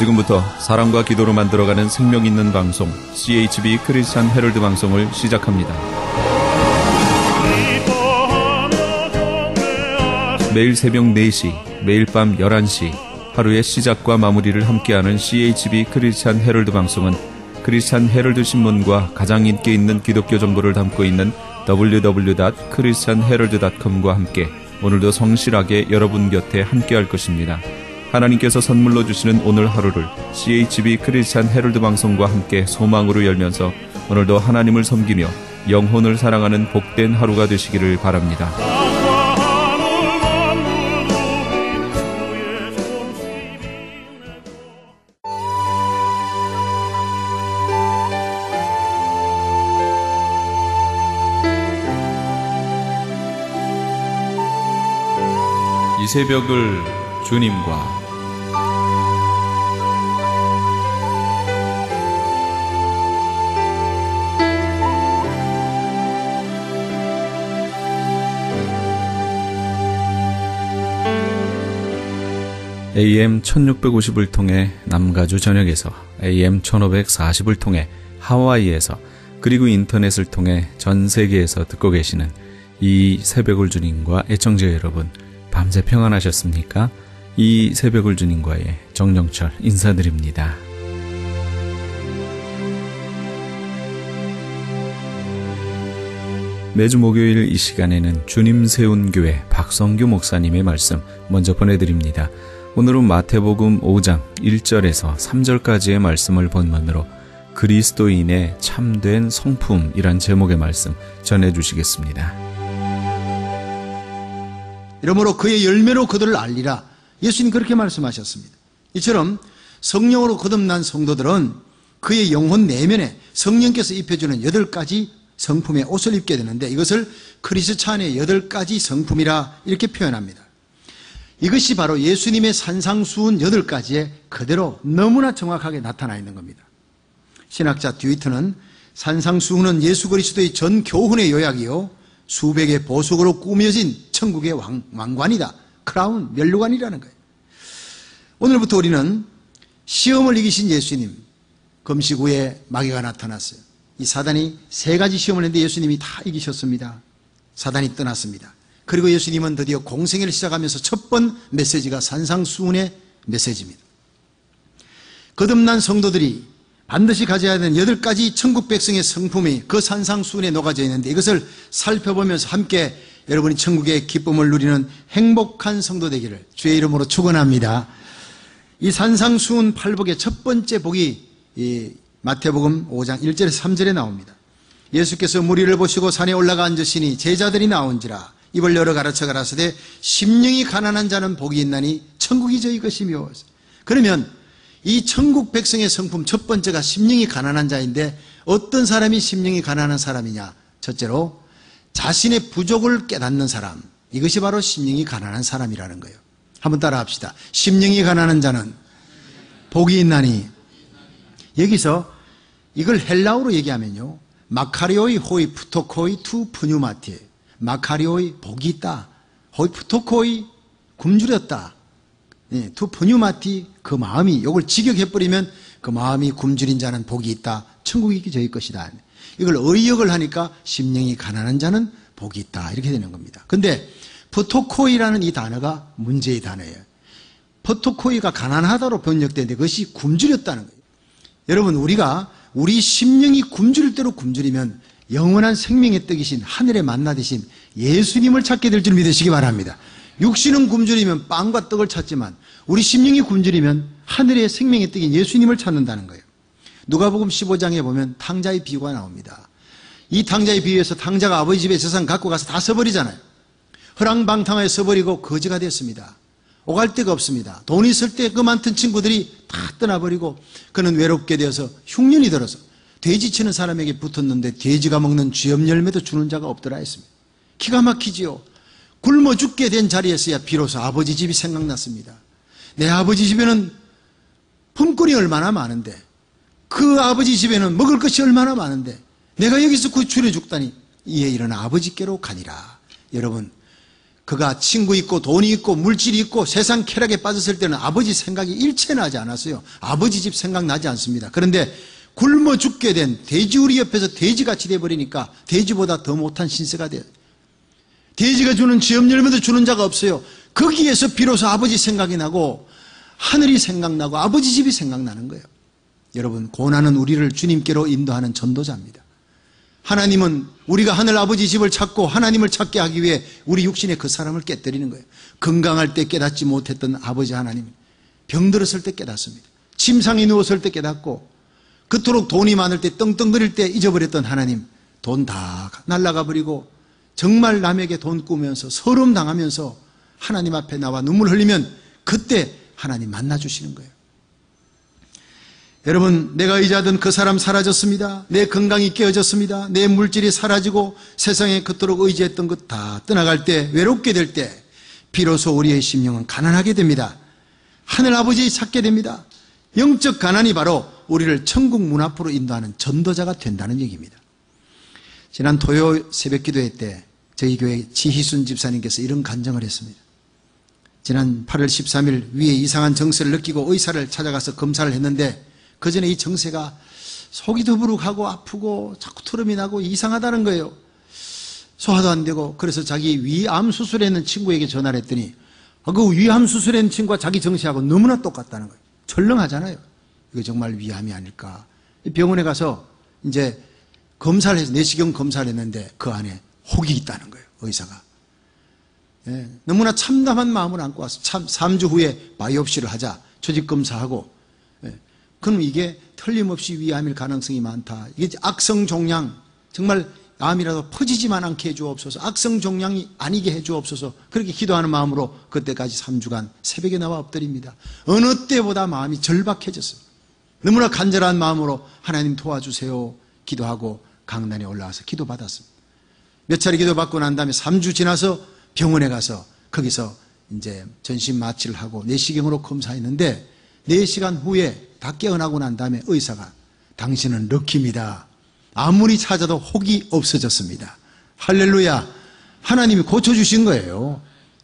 지금부터 사랑과 기도로 만들어가는 생명 있는 방송 CHB 크리스찬 헤럴드 방송을 시작합니다. 매일 새벽 4시, 매일 밤 11시 하루의 시작과 마무리를 함께하는 CHB 크리스찬 헤럴드 방송은 크리스찬 헤럴드 신문과 가장 인기 있는 기독교 정보를 담고 있는 www.christianherald.com과 함께 오늘도 성실하게 여러분 곁에 함께할 것입니다. 하나님께서 선물로 주시는 오늘 하루를 CHB 크리스찬 헤럴드 방송과 함께 소망으로 열면서 오늘도 하나님을 섬기며 영혼을 사랑하는 복된 하루가 되시기를 바랍니다. 이 새벽을 주님과 AM 1650을 통해 남가주 전역에서, AM 1540을 통해 하와이에서, 그리고 인터넷을 통해 전 세계에서 듣고 계시는 이 새벽을 주님과 애청자 여러분, 밤새 평안하셨습니까? 이 새벽을 주님과의 정영철 인사드립니다. 매주 목요일 이 시간에는 주님 세운 교회 박성규 목사님의 말씀 먼저 보내드립니다. 오늘은 마태복음 5장 1절에서 3절까지의 말씀을 본문으로 그리스도인의 참된 성품이란 제목의 말씀 전해주시겠습니다. 이러므로 그의 열매로 그들을 알리라. 예수님 그렇게 말씀하셨습니다. 이처럼 성령으로 거듭난 성도들은 그의 영혼 내면에 성령께서 입혀주는 8가지 성품의 옷을 입게 되는데, 이것을 크리스찬의 8가지 성품이라 이렇게 표현합니다. 이것이 바로 예수님의 산상수훈 8가지에 그대로 너무나 정확하게 나타나 있는 겁니다. 신학자 듀이트는 산상수훈은 예수 그리스도의 전 교훈의 요약이요, 수백의 보석으로 꾸며진 천국의 왕관이다. 크라운, 면류관이라는 거예요. 오늘부터 우리는 시험을 이기신 예수님, 금식 후에 마귀가 나타났어요. 이 사단이 3가지 시험을 했는데 예수님이 다 이기셨습니다. 사단이 떠났습니다. 그리고 예수님은 드디어 공생애를 시작하면서 첫 번 메시지가 산상수훈의 메시지입니다. 거듭난 성도들이 반드시 가져야 하는 8가지 천국 백성의 성품이 그 산상수훈에 녹아져 있는데, 이것을 살펴보면서 함께 여러분이 천국의 기쁨을 누리는 행복한 성도 되기를 주의 이름으로 축원합니다. 이 산상수훈 8복의 첫 번째 복이 이 마태복음 5장 1절에서 3절에 나옵니다. 예수께서 무리를 보시고 산에 올라가 앉으시니 제자들이 나온지라 입을 열어 가르쳐 가라사대 심령이 가난한 자는 복이 있나니 천국이 저희 것이며. 그러면 이 천국 백성의 성품 첫 번째가 심령이 가난한 자인데, 어떤 사람이 심령이 가난한 사람이냐? 첫째로 자신의 부족을 깨닫는 사람, 이것이 바로 심령이 가난한 사람이라는 거예요. 한번 따라 합시다. 심령이 가난한 자는 복이 있나니. 여기서 이걸 헬라어로 얘기하면요, 마카리오이 호이 푸토코이 투 푸뉴마티, 마카리오이 복이 있다, 호이 푸토코이 굶주렸다, 투 푸뉴마티 그 마음이, 이걸 직역해버리면 그 마음이 굶주린 자는 복이 있다, 천국이 저희 것이다. 이걸 의역을 하니까 심령이 가난한 자는 복이 있다, 이렇게 되는 겁니다. 근데 푸토코이라는 이 단어가 문제의 단어예요. 푸토코이가 가난하다로 번역되는데 그것이 굶주렸다는 거예요. 여러분, 우리 심령이 굶주릴 대로 굶주리면 영원한 생명의 떡이신 하늘의 만나 되신 예수님을 찾게 될 줄 믿으시기 바랍니다. 육신은 굶주리면 빵과 떡을 찾지만 우리 심령이 굶주리면 하늘의 생명의 떡인 예수님을 찾는다는 거예요. 누가복음 15장에 보면 탕자의 비유가 나옵니다. 이 탕자의 비유에서 탕자가 아버지 집에 재산 갖고 가서 다 써버리잖아요. 허랑방탕하게 써버리고 거지가 됐습니다. 오갈 데가 없습니다. 돈 있을 때 그 많던 친구들이 다 떠나버리고 그는 외롭게 되어서 흉년이 들어서 돼지 치는 사람에게 붙었는데 돼지가 먹는 쥐염 열매도 주는 자가 없더라 했습니다. 기가 막히지요. 굶어 죽게 된 자리에서야 비로소 아버지 집이 생각났습니다. 내 아버지 집에는 품꾼이 얼마나 많은데, 그 아버지 집에는 먹을 것이 얼마나 많은데 내가 여기서 구출해 죽다니, 이에 이른 아버지께로 가니라. 여러분, 그가 친구 있고 돈이 있고 물질이 있고 세상 쾌락에 빠졌을 때는 아버지 생각이 일체 나지 않았어요. 아버지 집 생각나지 않습니다. 그런데 굶어 죽게 된 돼지우리 옆에서 돼지같이 돼버리니까 돼지보다 더 못한 신세가 돼요. 돼지가 주는 지업 열매도 주는 자가 없어요. 거기에서 비로소 아버지 생각이 나고 하늘이 생각나고 아버지 집이 생각나는 거예요. 여러분, 고난은 우리를 주님께로 인도하는 전도자입니다. 하나님은 우리가 하늘 아버지 집을 찾고 하나님을 찾게 하기 위해 우리 육신의 그 사람을 깨뜨리는 거예요. 건강할 때 깨닫지 못했던 아버지 하나님, 병들었을 때 깨닫습니다. 침상에 누웠을 때 깨닫고, 그토록 돈이 많을 때 떵떵거릴 때 잊어버렸던 하나님, 돈 다 날아가 버리고 정말 남에게 돈 꾸면서 서러움 당하면서 하나님 앞에 나와 눈물 흘리면 그때 하나님 만나주시는 거예요. 여러분, 내가 의지하던 그 사람 사라졌습니다. 내 건강이 깨어졌습니다. 내 물질이 사라지고 세상에 그토록 의지했던 것 다 떠나갈 때, 외롭게 될 때 비로소 우리의 심령은 가난하게 됩니다. 하늘 아버지 찾게 됩니다. 영적 가난이 바로 우리를 천국 문 앞으로 인도하는 전도자가 된다는 얘기입니다. 지난 토요 새벽 기도회 때 저희 교회 지희순 집사님께서 이런 간증을 했습니다. 지난 8월 13일 위에 이상한 정세를 느끼고 의사를 찾아가서 검사를 했는데 그 전에 이 정세가 속이 더부룩하고 아프고 자꾸 트름이 나고 이상하다는 거예요. 소화도 안 되고. 그래서 자기 위암 수술했는 친구에게 전화를 했더니 그 위암 수술했는 친구가 자기 정세하고 너무나 똑같다는 거예요. 철렁하잖아요. 이거 정말 위암이 아닐까. 병원에 가서 이제 검사를 해서 내시경 검사를 했는데 그 안에 혹이 있다는 거예요. 의사가. 예, 너무나 참담한 마음을 안고 와서 3주 후에 바이옵시를 하자. 조직 검사하고. 그럼 이게 틀림없이 위암일 가능성이 많다. 이게 악성 종양, 정말 암이라도 퍼지지만 않게 해주옵소서. 악성 종양이 아니게 해주옵소서. 그렇게 기도하는 마음으로 그때까지 3주간 새벽에 나와 엎드립니다. 어느 때보다 마음이 절박해졌어요. 너무나 간절한 마음으로 하나님 도와주세요 기도하고 강단에 올라와서 기도받았습니다. 몇 차례 기도받고 난 다음에 3주 지나서 병원에 가서 거기서 이제 전신 마취를 하고 내시경으로 검사했는데 4시간 후에 다 깨어나고 난 다음에 의사가 당신은 럭키입니다. 아무리 찾아도 혹이 없어졌습니다. 할렐루야. 하나님이 고쳐주신 거예요.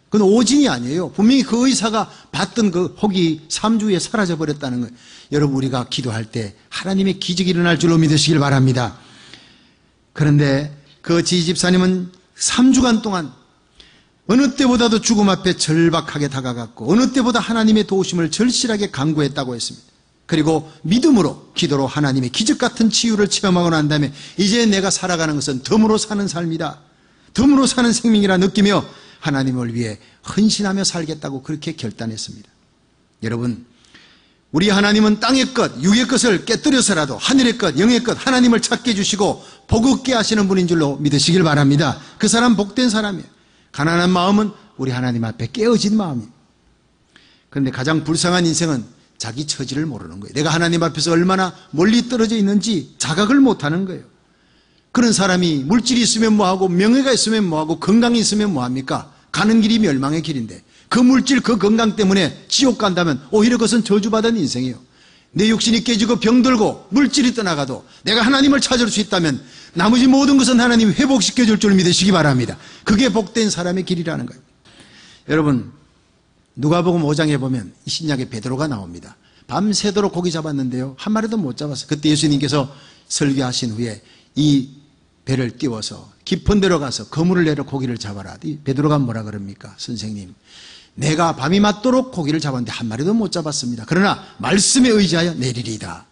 그건 오진이 아니에요. 분명히 그 의사가 봤던 그 혹이 3주 후에 사라져버렸다는 거예요. 여러분, 우리가 기도할 때 하나님의 기적이 일어날 줄로 믿으시길 바랍니다. 그런데 그 지집사님은 3주간 동안 어느 때보다도 죽음 앞에 절박하게 다가갔고 어느 때보다 하나님의 도우심을 절실하게 간구했다고 했습니다. 그리고 믿음으로 기도로 하나님의 기적 같은 치유를 체험하고 난 다음에 이제 내가 살아가는 것은 덤으로 사는 삶이다. 덤으로 사는 생명이라 느끼며 하나님을 위해 헌신하며 살겠다고 그렇게 결단했습니다. 여러분, 우리 하나님은 땅의 것, 육의 것을 깨뜨려서라도 하늘의 것, 영의 것 하나님을 찾게 해주시고 복 얻게 하시는 분인 줄로 믿으시길 바랍니다. 그 사람 복된 사람이에요. 가난한 마음은 우리 하나님 앞에 깨어진 마음입니다. 그런데 가장 불쌍한 인생은 자기 처지를 모르는 거예요. 내가 하나님 앞에서 얼마나 멀리 떨어져 있는지 자각을 못하는 거예요. 그런 사람이 물질이 있으면 뭐하고 명예가 있으면 뭐하고 건강이 있으면 뭐합니까? 가는 길이 멸망의 길인데 그 물질 그 건강 때문에 지옥 간다면 오히려 그것은 저주받은 인생이에요. 내 육신이 깨지고 병들고 물질이 떠나가도 내가 하나님을 찾을 수 있다면 나머지 모든 것은 하나님이 회복시켜줄 줄 믿으시기 바랍니다. 그게 복된 사람의 길이라는 거예요. 여러분, 누가복음 5장에 보면 이 신약의 베드로가 나옵니다. 밤새도록 고기 잡았는데요, 한 마리도 못 잡았어요. 그때 예수님께서 설교하신 후에 이 배를 띄워서 깊은 데로 가서 그물을 내려 고기를 잡아라. 이 베드로가 뭐라 그럽니까? 선생님, 내가 밤이 맞도록 고기를 잡았는데 한 마리도 못 잡았습니다. 그러나 말씀에 의지하여 내리리이다.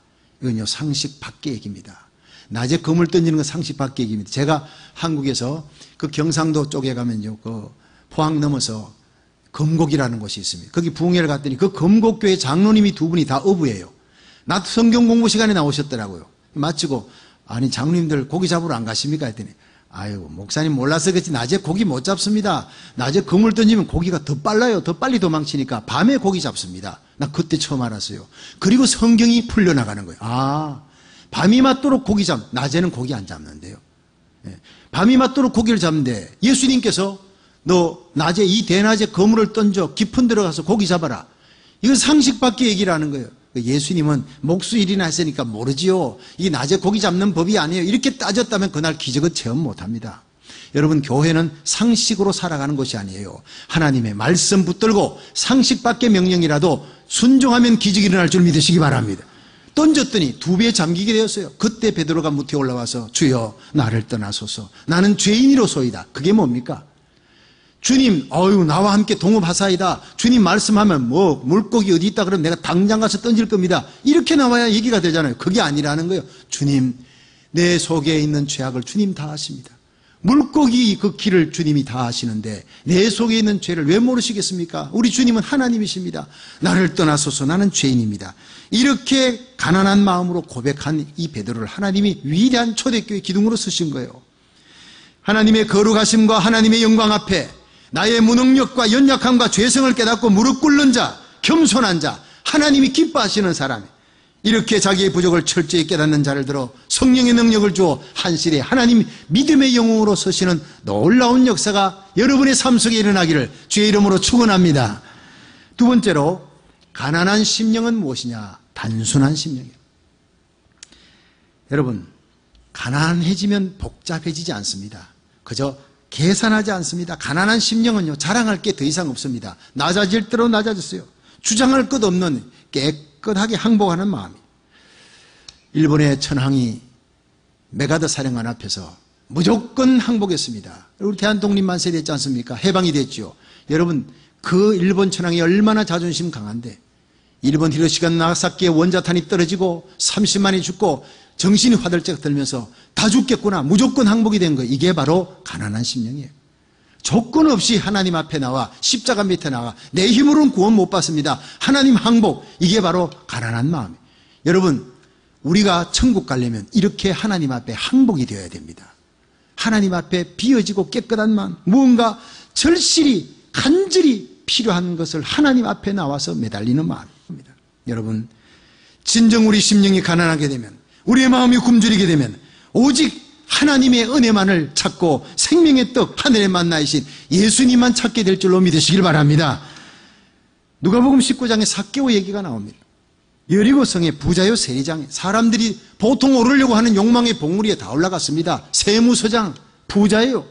이건요, 상식 밖의 얘기입니다. 낮에 그물 던지는 건 상식 밖의 얘기입니다. 제가 한국에서 그 경상도 쪽에 가면요, 그 포항 넘어서 검곡이라는 곳이 있습니다. 거기 부흥회를 갔더니 그 검곡교회 장로님이 2분이 다 어부예요. 낮 성경 공부 시간에 나오셨더라고요. 마치고, 아니 장로님들 고기 잡으러 안 가십니까? 했더니, 아유, 목사님 몰라서 그렇지 낮에 고기 못 잡습니다. 낮에 그물 던지면 고기가 더 빨라요. 더 빨리 도망치니까 밤에 고기 잡습니다. 나 그때 처음 알았어요. 그리고 성경이 풀려나가는 거예요. 아, 밤이 맞도록 고기 낮에는 고기 안 잡는데요. 밤이 맞도록 고기를 잡는데 예수님께서 너 낮에 이 대낮에 그물을 던져 깊은 데로 가서 고기 잡아라. 이건 상식 밖의 얘기를 하는 거예요. 예수님은 목수일이나 했으니까 모르지요. 이게 낮에 고기 잡는 법이 아니에요. 이렇게 따졌다면 그날 기적은 체험 못합니다. 여러분, 교회는 상식으로 살아가는 것이 아니에요. 하나님의 말씀 붙들고 상식밖의 명령이라도 순종하면 기적이 일어날 줄 믿으시기 바랍니다. 던졌더니 2배에 잠기게 되었어요. 그때 베드로가 무태 올라와서 주여 나를 떠나소서, 나는 죄인이로소이다. 그게 뭡니까? 주님, 나와 함께 동업하사이다. 주님 말씀하면 물고기 어디 있다 그러면 내가 당장 가서 던질 겁니다. 이렇게 나와야 얘기가 되잖아요. 그게 아니라는 거예요. 주님, 내 속에 있는 죄악을 주님 다 아십니다. 물고기 그 길을 주님이 다 아시는데 내 속에 있는 죄를 왜 모르시겠습니까? 우리 주님은 하나님이십니다. 나를 떠나소서, 나는 죄인입니다. 이렇게 가난한 마음으로 고백한 이 베드로를 하나님이 위대한 초대교회 기둥으로 쓰신 거예요. 하나님의 거룩하심과 하나님의 영광 앞에 나의 무능력과 연약함과 죄성을 깨닫고 무릎 꿇는 자, 겸손한 자, 하나님이 기뻐하시는 사람, 이렇게 자기의 부족을 철저히 깨닫는 자를 들어 성령의 능력을 주어 한실에 하나님 믿음의 영웅으로 서시는 놀라운 역사가 여러분의 삶 속에 일어나기를 주의 이름으로 축원합니다. 두 번째로, 가난한 심령은 무엇이냐? 단순한 심령이에요. 여러분, 가난해지면 복잡해지지 않습니다. 그저 계산하지 않습니다. 가난한 심령은요, 자랑할 게 더 이상 없습니다. 낮아질 대로 낮아졌어요. 주장할 것 없는 깨끗하게 항복하는 마음이. 일본의 천황이 메가더 사령관 앞에서 무조건 항복했습니다. 우리 대한독립만 세대했지 않습니까? 해방이 됐죠. 여러분, 그 일본 천황이 얼마나 자존심 강한데, 일본 히로시마 나가사키의 원자탄이 떨어지고 30만이 죽고 정신이 화들짝 들면서 다 죽겠구나, 무조건 항복이 된 거예요. 이게 바로 가난한 심령이에요. 조건 없이 하나님 앞에 나와 십자가 밑에 나와 내 힘으로는 구원 못 받습니다. 하나님 항복, 이게 바로 가난한 마음이에요. 여러분, 우리가 천국 가려면 이렇게 하나님 앞에 항복이 되어야 됩니다. 하나님 앞에 비어지고 깨끗한 마음, 무언가 절실히 간절히 필요한 것을 하나님 앞에 나와서 매달리는 마음입니다. 여러분, 진정 우리 심령이 가난하게 되면, 우리의 마음이 굶주리게 되면 오직 하나님의 은혜만을 찾고 생명의 떡 하늘의 만나이신 예수님만 찾게 될 줄로 믿으시길 바랍니다. 누가복음 19장에 삭개오 얘기가 나옵니다. 여리고성의 부자요 세리장에 사람들이 보통 오르려고 하는 욕망의 봉우리에 다 올라갔습니다. 세무서장 부자예요.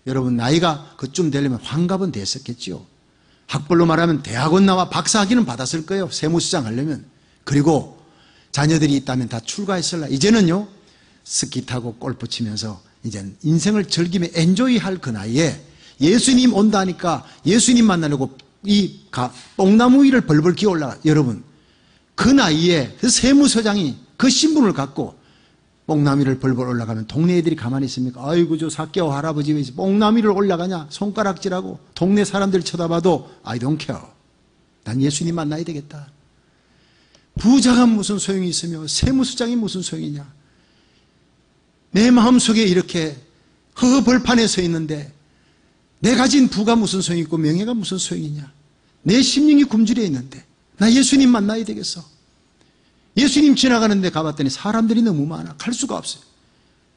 여러분, 나이가 그쯤 되려면 환갑은 됐었겠지요. 학벌로 말하면 대학원 나와 박사학위는 받았을 거예요. 세무서장 하려면. 그리고 자녀들이 있다면 다 출가했을라. 이제는요, 스키 타고 골프 치면서 이제 인생을 즐기며 엔조이할 그 나이에 예수님 온다니까 예수님 만나려고 이 뽕나무 위를 벌벌 기어 올라가. 여러분, 그 나이에 그 세무서장이 그 신분을 갖고 뽕나무 위를 벌벌 올라가면 동네 애들이 가만히 있습니까? 아이고, 저 삭개오 할아버지 왜 뽕나무 위를 올라가냐? 손가락질하고 동네 사람들 쳐다봐도 I don't care. 난 예수님 만나야 되겠다. 부자가 무슨 소용이 있으며 세무서장이 무슨 소용이냐? 내 마음속에 이렇게 허허벌판에 서 있는데 내 가진 부가 무슨 소용이 있고 명예가 무슨 소용이냐? 내 심령이 굶주려 있는데 나 예수님 만나야 되겠어. 예수님 지나가는 데 가봤더니 사람들이 너무 많아. 갈 수가 없어요.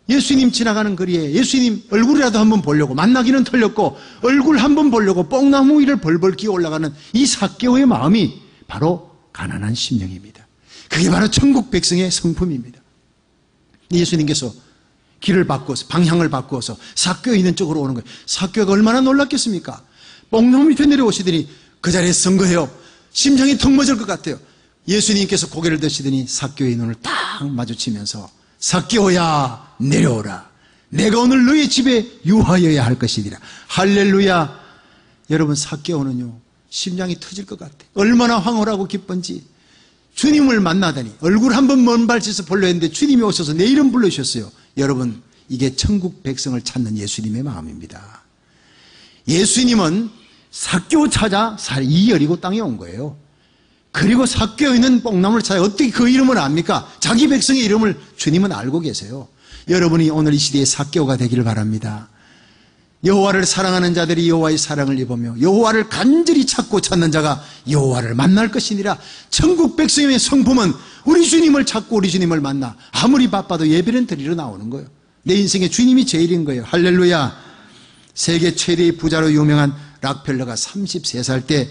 예수님 지나가는 거리에 예수님 얼굴이라도 한번 보려고, 만나기는 틀렸고 얼굴 한번 보려고 뽕나무 위를 벌벌 기어 올라가는 이 삭개오의 마음이 바로 가난한 심령입니다. 그게 바로 천국 백성의 성품입니다. 예수님께서 길을 바꾸어서, 방향을 바꾸어서 삭개오 있는 쪽으로 오는 거예요. 삭개오가 얼마나 놀랐겠습니까? 뽕나무 밑에 내려오시더니 그 자리에 선 거예요. 심장이 턱 멎을 것 같아요. 예수님께서 고개를 드시더니 삭개오의 눈을 딱 마주치면서 삭개오야, 내려오라. 내가 오늘 너의 집에 유하여야 할 것이니라. 할렐루야. 여러분, 삭개오는요, 심장이 터질 것 같아요. 얼마나 황홀하고 기쁜지. 주님을 만나다니 얼굴 한번 먼 발치에서 보려 했는데 주님이 오셔서 내 이름 불러주셨어요. 여러분, 이게 천국 백성을 찾는 예수님의 마음입니다. 예수님은 삭개오 찾아 이 여리고 땅에 온 거예요. 그리고 삭개오 있는 뽕나무를 찾아 어떻게 그 이름을 압니까? 자기 백성의 이름을 주님은 알고 계세요. 여러분이 오늘 이 시대에 삭개오가 되기를 바랍니다. 여호와를 사랑하는 자들이 여호와의 사랑을 입으며 여호와를 간절히 찾고 찾는 자가 여호와를 만날 것이니라. 천국 백성의 성품은 우리 주님을 찾고 우리 주님을 만나 아무리 바빠도 예배는 드리러 나오는 거예요. 내 인생의 주님이 제일인 거예요. 할렐루야. 세계 최대의 부자로 유명한 락펠러가 33살 때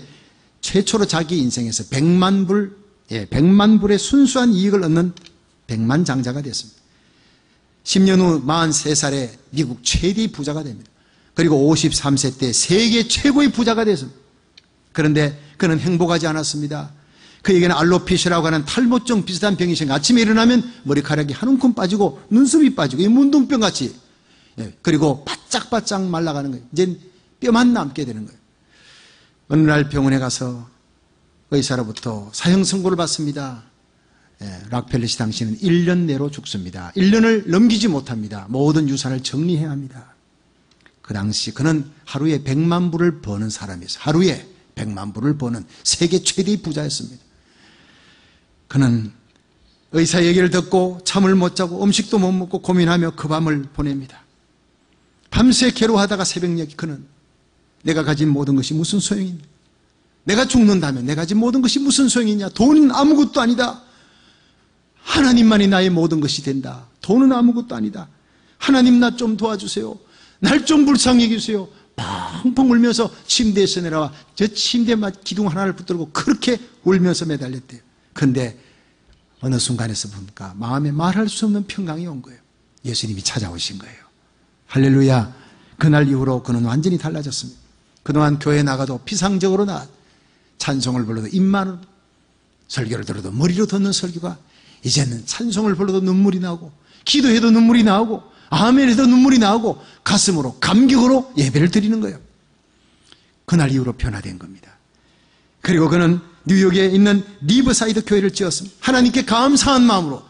최초로 자기 인생에서 100만 불의 순수한 이익을 얻는 백만장자가 됐습니다. 10년 후 43살에 미국 최대의 부자가 됩니다. 그리고 53세 때 세계 최고의 부자가 됐습니다. 그런데 그는 행복하지 않았습니다. 그에게는 알로피시라고 하는 탈모증 비슷한 병이 생겨 아침에 일어나면 머리카락이 한 움큼 빠지고 눈썹이 빠지고 문둥병같이, 그리고 바짝바짝 말라가는 거예요. 이제 뼈만 남게 되는 거예요. 어느 날 병원에 가서 의사로부터 사형 선고를 받습니다. 락펠러 씨 당신은 1년 내로 죽습니다. 1년을 넘기지 못합니다. 모든 유산을 정리해야 합니다. 그 당시 그는 하루에 100만 불을 버는 사람이었어요. 하루에 100만 불을 버는 세계 최대의 부자였습니다. 그는 의사 얘기를 듣고 잠을 못 자고 음식도 못 먹고 고민하며 그 밤을 보냅니다. 밤새 괴로워하다가 새벽녘 그는 내가 가진 모든 것이 무슨 소용이냐, 내가 죽는다면 내가 가진 모든 것이 무슨 소용이냐, 돈은 아무것도 아니다, 하나님만이 나의 모든 것이 된다, 돈은 아무것도 아니다, 하나님 나 좀 도와주세요, 날 좀 불쌍히 해주세요, 펑펑 울면서 침대에서 내려와 저 침대 기둥 하나를 붙들고 그렇게 울면서 매달렸대요. 그런데 어느 순간에서 보니까 마음에 말할 수 없는 평강이 온 거예요. 예수님이 찾아오신 거예요. 할렐루야. 그날 이후로 그는 완전히 달라졌습니다. 그동안 교회 나가도 피상적으로 찬송을 불러도 입만, 설교를 들어도 머리로 듣는 설교가 이제는 찬송을 불러도 눈물이 나오고, 기도해도 눈물이 나오고, 아멘해도 눈물이 나오고, 가슴으로 감격으로 예배를 드리는 거예요. 그날 이후로 변화된 겁니다. 그리고 그는 뉴욕에 있는 리버사이드 교회를 지었습니다. 하나님께 감사한 마음으로,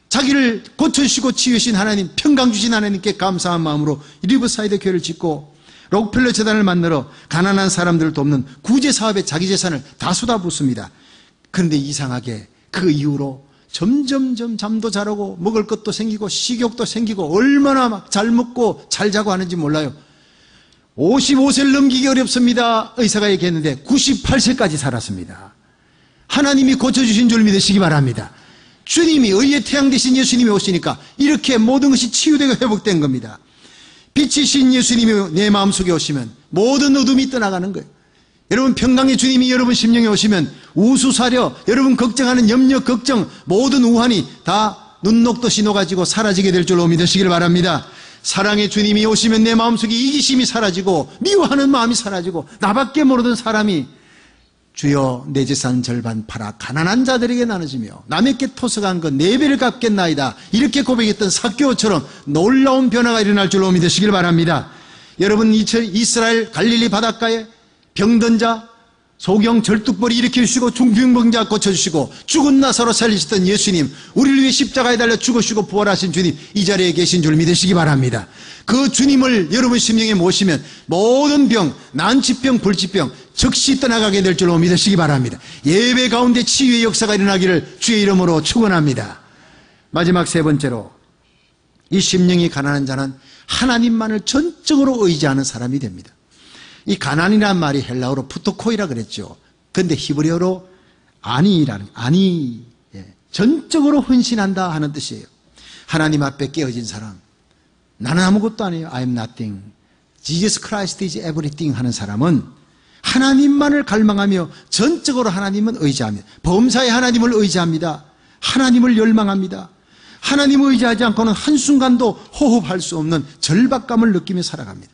자기를 고쳐주시고 치유하신 하나님, 평강 주신 하나님께 감사한 마음으로 리버사이드 교회를 짓고, 록펠러 재단을 만들어 가난한 사람들을 돕는 구제 사업에 자기 재산을 다 쏟아붓습니다. 그런데 이상하게 그 이후로 점점점 잠도 잘 오고 먹을 것도 생기고 식욕도 생기고 얼마나 막 잘 먹고 잘 자고 하는지 몰라요. 55세를 넘기기 어렵습니다. 의사가 얘기했는데 98세까지 살았습니다. 하나님이 고쳐주신 줄 믿으시기 바랍니다. 주님이 의의 태양 되신 예수님이 오시니까 이렇게 모든 것이 치유되고 회복된 겁니다. 빛이신 예수님이 내 마음속에 오시면 모든 어둠이 떠나가는 거예요. 여러분 평강의 주님이 여러분 심령에 오시면 우수사려, 여러분 걱정하는 염려, 걱정, 모든 우환이 다 눈 녹듯이 녹아지고 사라지게 될 줄로 믿으시길 바랍니다. 사랑의 주님이 오시면 내 마음속에 이기심이 사라지고 미워하는 마음이 사라지고 나밖에 모르던 사람이 주여 내 재산 절반 팔아 가난한 자들에게 나눠주며 남에게 토석한 것 4배를 갚겠나이다, 이렇게 고백했던 삭개오처럼 놀라운 변화가 일어날 줄로 믿으시길 바랍니다. 여러분 이스라엘 갈릴리 바닷가에 병든 자, 소경 절뚝벌이 일으켜주시고 중풍병자 고쳐주시고 죽은 나사로 살리셨던 예수님, 우리를 위해 십자가에 달려 죽으시고 부활하신 주님 이 자리에 계신 줄 믿으시기 바랍니다. 그 주님을 여러분 심령에 모시면 모든 병, 난치병, 불치병 즉시 떠나가게 될 줄로 믿으시기 바랍니다. 예배 가운데 치유의 역사가 일어나기를 주의 이름으로 축원합니다. 마지막 세 번째로, 이 심령이 가난한 자는 하나님만을 전적으로 의지하는 사람이 됩니다. 이 가난이라는 말이 헬라어로 푸토코이라 그랬죠. 근데 히브리어로 아니, 전적으로 헌신한다 하는 뜻이에요. 하나님 앞에 깨어진 사람, 나는 아무것도 아니에요, I am nothing, Jesus Christ is everything 하는 사람은 하나님만을 갈망하며 전적으로 하나님은 의지합니다. 범사에 하나님을 의지합니다. 하나님을 열망합니다. 하나님을 의지하지 않고는 한순간도 호흡할 수 없는 절박감을 느끼며 살아갑니다.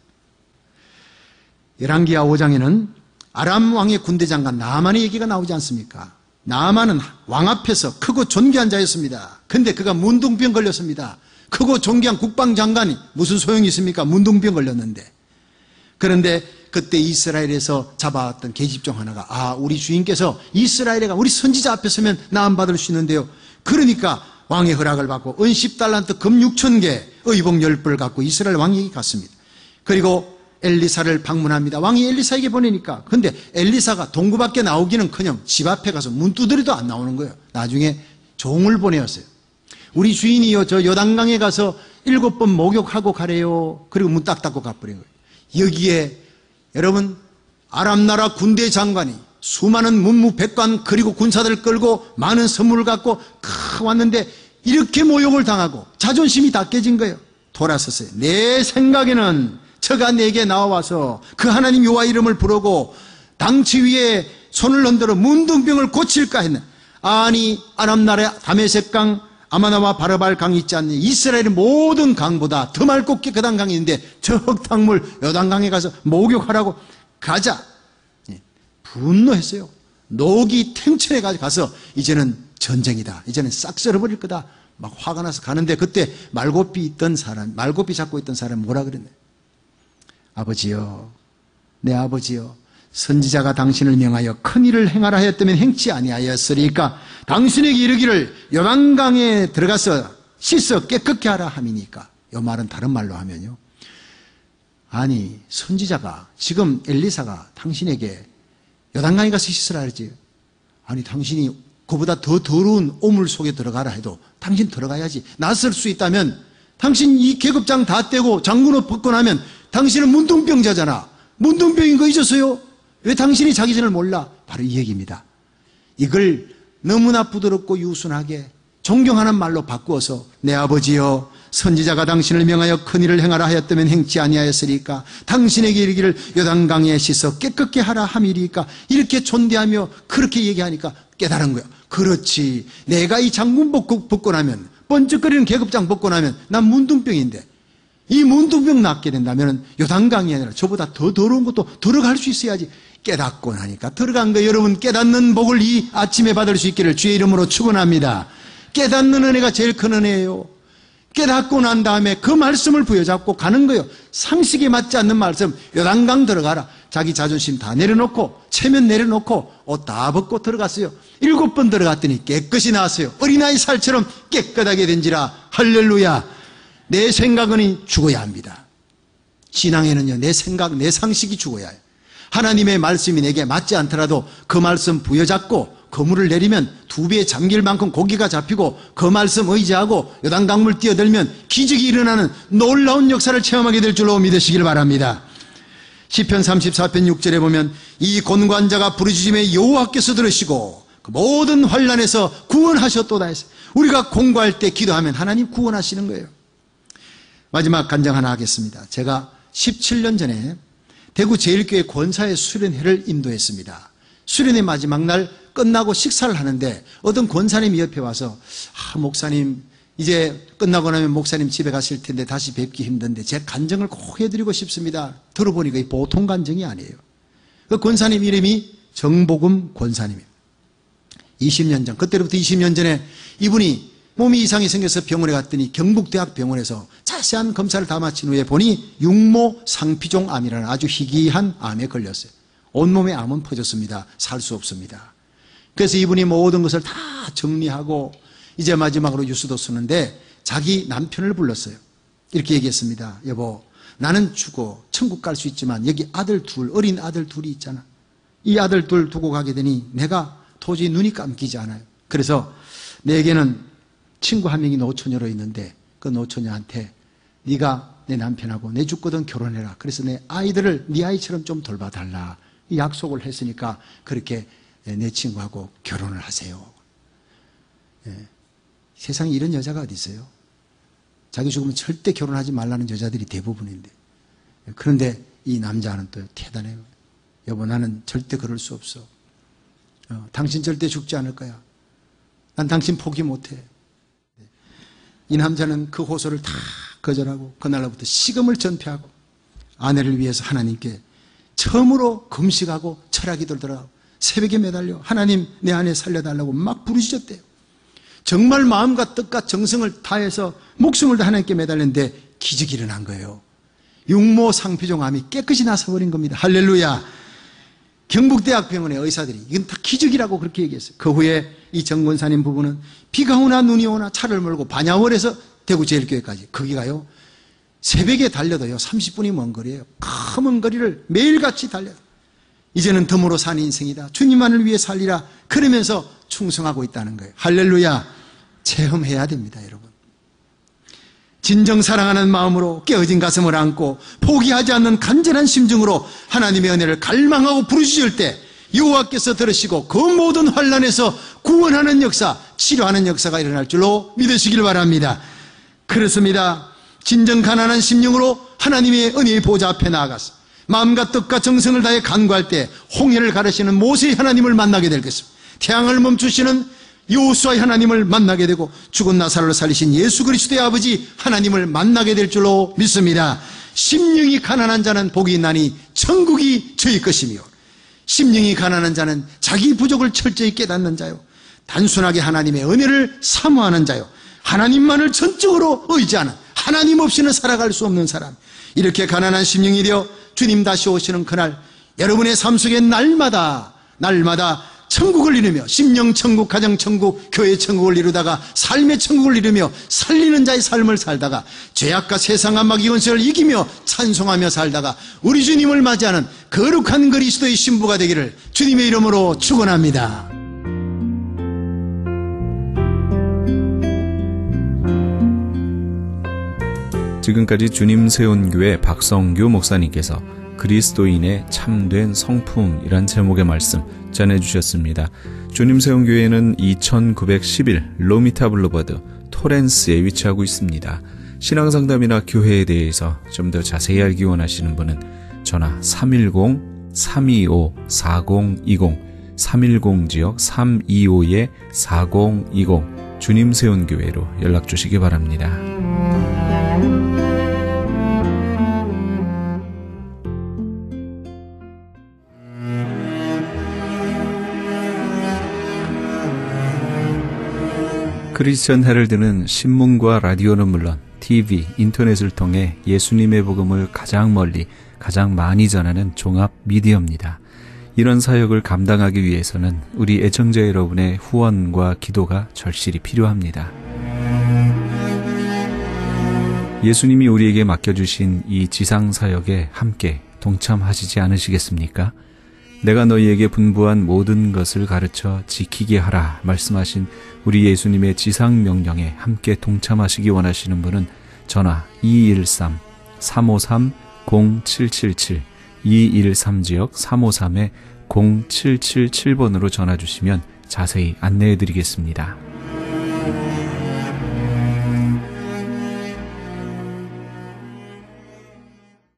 열왕기하 5장에는 아람 왕의 군대 장관 나아만의 얘기가 나오지 않습니까? 나아만은 왕 앞에서 크고 존귀한 자였습니다. 근데 그가 문둥병 걸렸습니다. 크고 존귀한 국방장관이 무슨 소용이 있습니까? 문둥병 걸렸는데. 그런데 그때 이스라엘에서 잡아왔던 계집 중 하나가 우리 주인께서 이스라엘에가 우리 선지자 앞에 서면 나음 받을 수 있는데요, 그러니까 왕의 허락을 받고 은 10달란트 금 6,000개 의복 10벌 갖고 이스라엘 왕에게 갔습니다. 그리고 엘리사를 방문합니다. 왕이 엘리사에게 보내니까, 근데 엘리사가 동구밖에 나오기는커녕 집 앞에 가서 문 두드려도 안 나오는 거예요. 나중에 종을 보내었어요. 우리 주인이요 저 요단강에 가서 7번 목욕하고 가래요. 그리고 문 딱 닫고 가버린 거예요. 여기에 여러분 아람 나라 군대 장관이 수많은 문무백관 그리고 군사들 끌고 많은 선물을 갖고 왔는데 이렇게 모욕을 당하고 자존심이 다 깨진 거예요. 돌아섰어요. 내 생각에는 저가 내게 나와서 그 하나님 여호와 이름을 부르고 당치 위에 손을 흔들어 문둥병을 고칠까 했네. 아니 아람 나라 다메섹강 아마나와 바르발 강이 있지 않니? 이스라엘의 모든 강보다 더 맑고 깨끗한 강이 있는데 저 흙탕물 요단강에 가서 목욕하라고 가자. 분노했어요. 녹이 탱천에 가서 이제는 전쟁이다. 이제는 싹 썰어버릴 거다. 막 화가 나서 가는데 그때 말고삐 잡고 있던 사람이 뭐라 그랬네? 아버지여, 내 아버지여, 선지자가 당신을 명하여 큰 일을 행하라 하였다면 행치 아니하였으리까 당신에게 이르기를 요단강에 들어가서 씻어 깨끗게 하라 함이니까. 이 말은 다른 말로 하면요, 아니 선지자가 지금 엘리사가 당신에게 요단강에 가서 씻으라 그러지. 아니 당신이 그보다 더 더러운 오물 속에 들어가라 해도 당신 들어가야지. 나설 수 있다면 당신 이 계급장 다 떼고 장군옷 벗고 나면 당신은 문둥병자잖아. 문둥병인 거 잊었어요? 왜 당신이 자기 전을 몰라? 바로 이 얘기입니다. 이걸 너무나 부드럽고 유순하게 존경하는 말로 바꾸어서 내 아버지여, 선지자가 당신을 명하여 큰 일을 행하라 하였다면 행치 아니하였으리까 당신에게 이르기를 요단강에 씻어 깨끗게 하라 함이리까. 이렇게 존대하며 그렇게 얘기하니까 깨달은 거야. 그렇지, 내가 이 장군복 벗고 나면, 번쩍거리는 계급장 벗고 나면 난 문둥병인데 이 문둥병 낫게 된다면 요단강이 아니라 저보다 더 더러운 것도 들어갈 수 있어야지. 깨닫고 나니까 들어간 거예요. 여러분, 깨닫는 복을 이 아침에 받을 수 있기를 주의 이름으로 축원합니다. 깨닫는 은혜가 제일 큰 은혜예요. 깨닫고 난 다음에 그 말씀을 부여잡고 가는 거예요. 상식에 맞지 않는 말씀, 요단강 들어가라. 자기 자존심 다 내려놓고, 체면 내려놓고, 옷 다 벗고 들어갔어요. 7번 들어갔더니 깨끗이 나왔어요. 어린아이 살처럼 깨끗하게 된지라. 할렐루야. 내 생각은 죽어야 합니다. 신앙에는요, 내 생각, 내 상식이 죽어야 해요. 하나님의 말씀이 내게 맞지 않더라도 그 말씀 부여잡고 그물을 내리면 2배에 잠길 만큼 고기가 잡히고 그 말씀 의지하고 요단강물 뛰어들면 기적이 일어나는 놀라운 역사를 체험하게 될 줄로 믿으시길 바랍니다. 시편 34편 6절에 보면 이 곤관자가 부르짖음에 여호와께서 들으시고 그 모든 환난에서 구원하셨도다 했어요. 우리가 공고할 때 기도하면 하나님 구원하시는 거예요. 마지막 간증 하나 하겠습니다. 제가 17년 전에 대구 제1교회 권사의 수련회를 인도했습니다. 수련회 마지막 날 끝나고 식사를 하는데 어떤 권사님이 옆에 와서 목사님 이제 끝나고 나면 목사님 집에 가실 텐데 다시 뵙기 힘든데 제 간증을 꼭 해드리고 싶습니다. 들어보니까 이 보통 간증이 아니에요. 그 권사님 이름이 정복음 권사님이에요. 20년 전, 그때로부터 20년 전에 이분이 몸이 이상이 생겨서 병원에 갔더니 경북대학병원에서 자세한 검사를 다 마친 후에 보니 육모 상피종 암이라는 아주 희귀한 암에 걸렸어요. 온몸에 암은 퍼졌습니다. 살 수 없습니다. 그래서 이분이 모든 것을 다 정리하고 이제 마지막으로 유수도 쓰는데 자기 남편을 불렀어요. 이렇게 얘기했습니다. 여보, 나는 죽어 천국 갈 수 있지만 여기 아들 둘, 어린 아들 둘이 있잖아. 이 아들 둘 두고 가게 되니 내가 도저히 눈이 감기지 않아요. 그래서 내게는 친구 한 명이 노처녀로 있는데 그 노처녀한테 네가 내 남편하고 내 죽거든 결혼해라. 그래서 내 아이들을 네 아이처럼 좀 돌봐달라. 약속을 했으니까 그렇게 내 친구하고 결혼을 하세요. 세상에 이런 여자가 어디 있어요? 자기 죽으면 절대 결혼하지 말라는 여자들이 대부분인데, 그런데 이 남자는 또 대단해요. 여보, 나는 절대 그럴 수 없어. 당신 절대 죽지 않을 거야. 난 당신 포기 못해. 이 남자는 그 호소를 다 거절하고 그날로부터 식음을 전폐하고 아내를 위해서 하나님께 처음으로 금식하고 철학기도를 들어가고 새벽에 매달려 하나님 내 아내 살려달라고 막 부르짖었대요. 정말 마음과 뜻과 정성을 다해서 목숨을 다 하나님께 매달렸는데 기적이 일어난 거예요. 육모 상피종 암이 깨끗이 나서버린 겁니다. 할렐루야. 경북대학병원의 의사들이 이건 다 기적이라고 그렇게 얘기했어요. 그 후에 이 정권사님 부부는 비가 오나 눈이 오나 차를 몰고 반야월에서 대구 제1교회까지, 거기 가요 새벽에 달려도요 30분이 먼 거리예요. 큰 거리를 매일같이 달려요. 이제는 덤으로 사는 인생이다. 주님만을 위해 살리라. 그러면서 충성하고 있다는 거예요. 할렐루야. 체험해야 됩니다, 여러분. 진정 사랑하는 마음으로 깨어진 가슴을 안고 포기하지 않는 간절한 심정으로 하나님의 은혜를 갈망하고 부르짖을 때 여호와께서 들으시고 그 모든 환난에서 구원하는 역사, 치료하는 역사가 일어날 줄로 믿으시길 바랍니다. 그렇습니다. 진정 가난한 심령으로 하나님의 은혜의 보좌 앞에 나아가서 마음과 뜻과 정성을 다해 간구할 때 홍해를 가르시는 모세의 하나님을 만나게 될 것입니다. 태양을 멈추시는 여호수아의 하나님을 만나게 되고 죽은 나사로를 살리신 예수 그리스도의 아버지 하나님을 만나게 될 줄로 믿습니다. 심령이 가난한 자는 복이 있나니 천국이 저희 것이며, 심령이 가난한 자는 자기 부족을 철저히 깨닫는 자요, 단순하게 하나님의 은혜를 사모하는 자요, 하나님만을 전적으로 의지하는, 하나님 없이는 살아갈 수 없는 사람, 이렇게 가난한 심령이 되어 주님 다시 오시는 그날 여러분의 삶 속에 날마다 천국을 이루며, 심령 천국, 가정 천국, 교회 천국을 이루다가 삶의 천국을 이루며 살리는 자의 삶을 살다가 죄악과 세상 암막 이원세를 이기며 찬송하며 살다가 우리 주님을 맞이하는 거룩한 그리스도의 신부가 되기를 주님의 이름으로 축원합니다. 지금까지 주님 세운 교회 박성규 목사님께서 그리스도인의 참된 성품이란 제목의 말씀 전해주셨습니다. 주님 세운 교회는 2911 로미타 블루버드 토렌스에 위치하고 있습니다. 신앙상담이나 교회에 대해서 좀 더 자세히 알기 원하시는 분은 전화 310-325-4020 310지역 325-4020 주님 세운 교회로 연락 주시기 바랍니다. 크리스천 헤럴드는 신문과 라디오는 물론 TV, 인터넷을 통해 예수님의 복음을 가장 멀리, 가장 많이 전하는 종합 미디어입니다. 이런 사역을 감당하기 위해서는 우리 애청자 여러분의 후원과 기도가 절실히 필요합니다. 예수님이 우리에게 맡겨주신 이 지상사역에 함께 동참하시지 않으시겠습니까? 내가 너희에게 분부한 모든 것을 가르쳐 지키게 하라 말씀하신 우리 예수님의 지상명령에 함께 동참하시기 원하시는 분은 전화 213-353-0777 213지역 353-0777번으로 전화 주시면 자세히 안내해 드리겠습니다.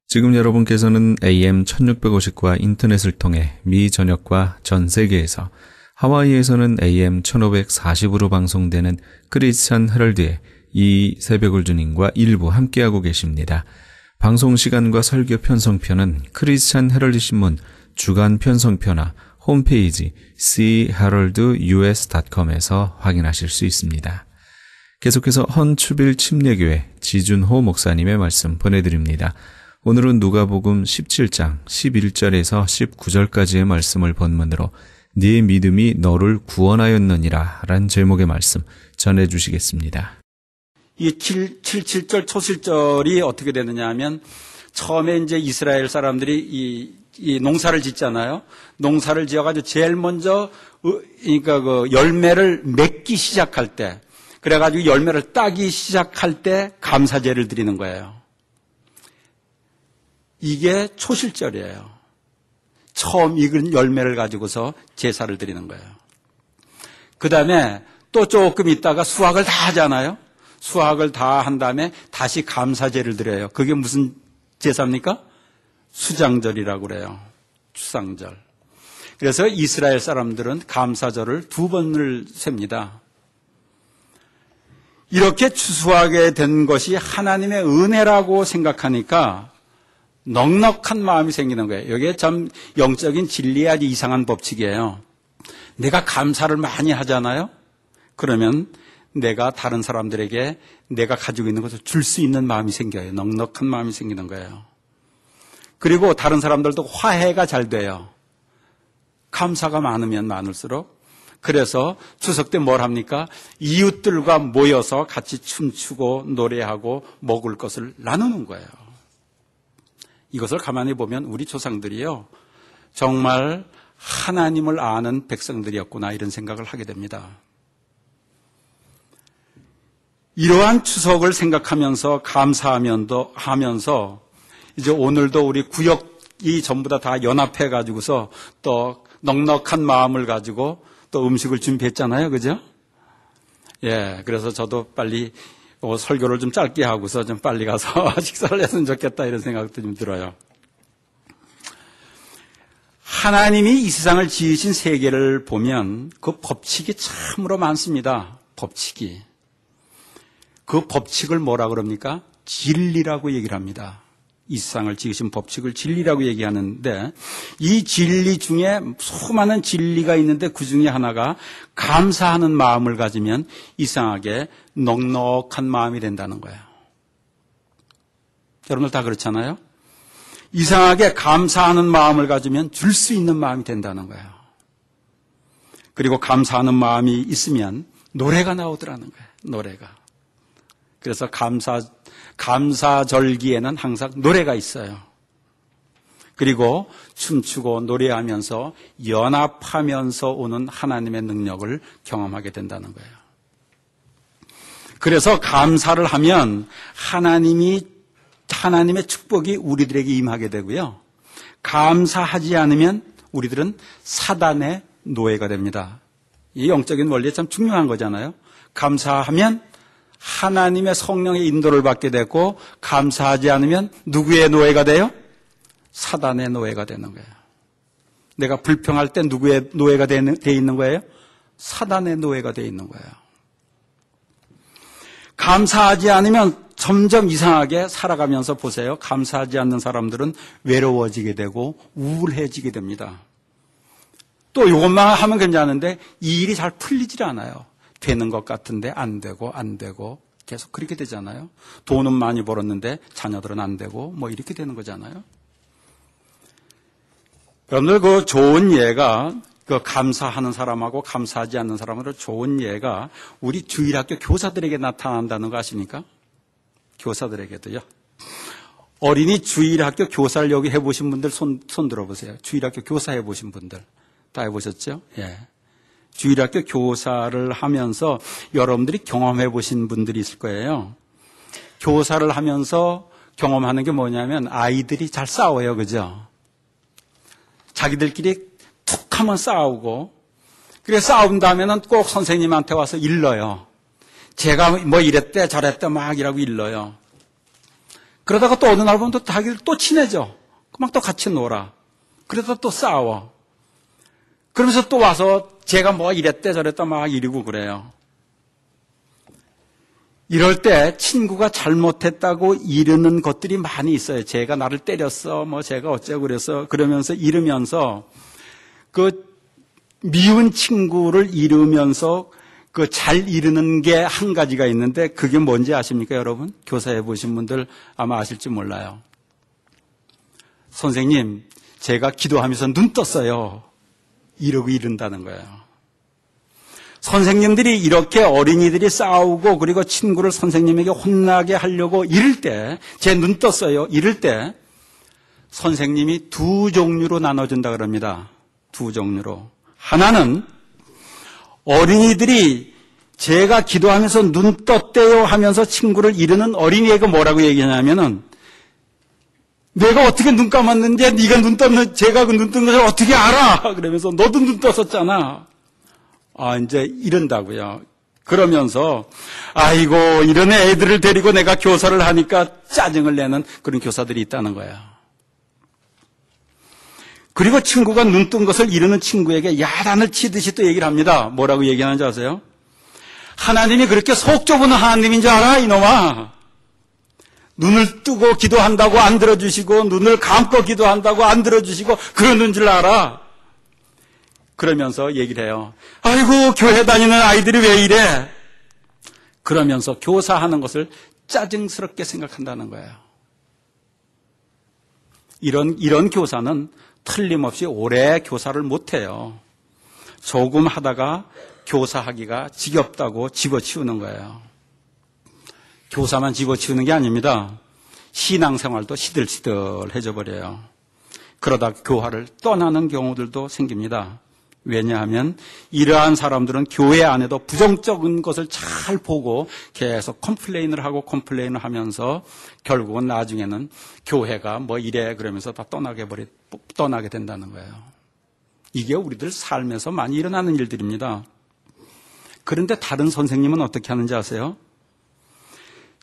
지금 여러분께서는 AM 1650과 인터넷을 통해 미 전역과 전 세계에서, 하와이에서는 AM 1540으로 방송되는 크리스천 헤럴드의 이 새벽을 주님과 일부 함께하고 계십니다. 방송 시간과 설교 편성표는 크리스천 헤럴드 신문 주간 편성표나 홈페이지 cheraldus.com에서 확인하실 수 있습니다. 계속해서 헌추빌 침례교회 지준호 목사님의 말씀 보내드립니다. 오늘은 누가복음 17장 11절에서 19절까지의 말씀을 본문으로 네 믿음이 너를 구원하였느니라 란 제목의 말씀 전해주시겠습니다. 이 77절 초실절이 어떻게 되느냐 하면, 처음에 이제 이스라엘 사람들이 이 농사를 짓잖아요. 농사를 지어가지고 제일 먼저 그러니까 그 열매를 맺기 시작할 때, 그래가지고 열매를 따기 시작할 때 감사제를 드리는 거예요. 이게 초실절이에요. 처음 익은 열매를 가지고서 제사를 드리는 거예요. 그 다음에 또 조금 있다가 수확을 다 하잖아요. 수확을 다 한 다음에 다시 감사제를 드려요. 그게 무슨 제사입니까? 수장절이라고 그래요. 추상절. 그래서 이스라엘 사람들은 감사절을 2번을 셉니다. 이렇게 추수하게 된 것이 하나님의 은혜라고 생각하니까 넉넉한 마음이 생기는 거예요. 이게 참 영적인 진리의 아주 이상한 법칙이에요. 내가 감사를 많이 하잖아요. 그러면 내가 다른 사람들에게 내가 가지고 있는 것을 줄 수 있는 마음이 생겨요. 넉넉한 마음이 생기는 거예요. 그리고 다른 사람들도 화해가 잘 돼요. 감사가 많으면 많을수록. 그래서 추석 때 뭘 합니까? 이웃들과 모여서 같이 춤추고 노래하고 먹을 것을 나누는 거예요. 이것을 가만히 보면 우리 조상들이요, 정말 하나님을 아는 백성들이었구나, 이런 생각을 하게 됩니다. 이러한 추석을 생각하면서 감사하면서 이제 오늘도 우리 구역이 전부 다 연합해 가지고서 또 넉넉한 마음을 가지고 또 음식을 준비했잖아요. 그죠? 예, 그래서 저도 빨리 설교를 좀 짧게 하고서 좀 빨리 가서 식사를 했으면 좋겠다, 이런 생각도 좀 들어요. 하나님이 이 세상을 지으신 세계를 보면 그 법칙이 참으로 많습니다. 법칙이. 그 법칙을 뭐라 그럽니까? 진리라고 얘기를 합니다. 이 세상을 지으신 법칙을 진리라고 얘기하는데 이 진리 중에 수많은 진리가 있는데 그 중에 하나가 감사하는 마음을 가지면 이상하게 넉넉한 마음이 된다는 거예요. 여러분들 다 그렇잖아요? 이상하게 감사하는 마음을 가지면 줄 수 있는 마음이 된다는 거예요. 그리고 감사하는 마음이 있으면 노래가 나오더라는 거예요. 노래가. 그래서 감사절기에는 항상 노래가 있어요. 그리고 춤추고 노래하면서 연합하면서 오는 하나님의 능력을 경험하게 된다는 거예요. 그래서 감사를 하면 하나님의 축복이 우리들에게 임하게 되고요. 감사하지 않으면 우리들은 사단의 노예가 됩니다. 이 영적인 원리에 참 중요한 거잖아요. 감사하면 하나님의 성령의 인도를 받게 되고 감사하지 않으면 누구의 노예가 돼요? 사단의 노예가 되는 거예요. 내가 불평할 때 누구의 노예가 돼 있는 거예요? 사단의 노예가 돼 있는 거예요. 감사하지 않으면 점점 이상하게 살아가면서 보세요. 감사하지 않는 사람들은 외로워지게 되고 우울해지게 됩니다. 또 이것만 하면 괜찮은데 이 일이 잘 풀리질 않아요. 되는 것 같은데 안 되고 계속 그렇게 되잖아요. 돈은 많이 벌었는데 자녀들은 안 되고 뭐 이렇게 되는 거잖아요. 여러분들 그 좋은 예가 그 감사하는 사람하고 감사하지 않는 사람으로 좋은 예가 우리 주일학교 교사들에게 나타난다는 거 아십니까? 교사들에게도요. 어린이 주일학교 교사를 여기 해보신 분들 손 들어보세요. 주일학교 교사 해보신 분들 다 해보셨죠? 예. 주일학교 교사를 하면서 여러분들이 경험해 보신 분들이 있을 거예요. 교사를 하면서 경험하는 게 뭐냐면 아이들이 잘 싸워요. 그죠? 자기들끼리 툭 하면 싸우고 그래서 싸운 다음에는 꼭 선생님한테 와서 일러요. 제가 뭐 이랬대 저랬대 막 이라고 일러요. 그러다가 또 어느 날 보면 또 자기들 또 친해져. 막 또 같이 놀아. 그러다 또 싸워. 그러면서 또 와서 제가 뭐 이랬대 저랬다 막 이러고 그래요. 이럴 때 친구가 잘못했다고 이르는 것들이 많이 있어요. 제가 나를 때렸어, 뭐 제가 어쩌고 그래서 그러면서 이르면서 그 미운 친구를 이르면서 그 잘 이르는 게 한 가지가 있는데 그게 뭔지 아십니까, 여러분? 교사해 보신 분들 아마 아실지 몰라요. 선생님, 제가 기도하면서 눈 떴어요. 이러고 이른다는 거예요. 선생님들이 이렇게 어린이들이 싸우고 그리고 친구를 선생님에게 혼나게 하려고 이럴 때, 제 눈 떴어요. 이럴 때 선생님이 두 종류로 나눠준다 그럽니다. 두 종류로. 하나는 어린이들이 제가 기도하면서 눈 떴대요 하면서 친구를 이르는 어린이에게 뭐라고 얘기하냐면은 내가 어떻게 눈 감았는데 네가 눈 떴는 제가 그 눈 뜬 것을 어떻게 알아? 그러면서 너도 눈 떴었잖아. 이제 이런다고요. 그러면서 아이고 이런 애들을 데리고 내가 교사를 하니까 짜증을 내는 그런 교사들이 있다는 거예요. 그리고 친구가 눈 뜬 것을 이루는 친구에게 야단을 치듯이 또 얘기를 합니다. 뭐라고 얘기하는지 아세요? 하나님이 그렇게 속 좁은 하나님인 줄 알아 이놈아. 눈을 뜨고 기도한다고 안 들어주시고 눈을 감고 기도한다고 안 들어주시고 그러는 줄 알아. 그러면서 얘기를 해요. 아이고 교회 다니는 아이들이 왜 이래. 그러면서 교사하는 것을 짜증스럽게 생각한다는 거예요. 이런 교사는 틀림없이 오래 교사를 못해요. 조금 하다가 교사하기가 지겹다고 집어치우는 거예요. 교사만 집어치우는 게 아닙니다. 신앙생활도 시들시들해져 버려요. 그러다 교회를 떠나는 경우들도 생깁니다. 왜냐하면 이러한 사람들은 교회 안에도 부정적인 것을 잘 보고 계속 컴플레인을 하면서 결국은 나중에는 교회가 뭐 이래 그러면서 다 떠나게 된다는 거예요. 이게 우리들 삶에서 많이 일어나는 일들입니다. 그런데 다른 선생님은 어떻게 하는지 아세요?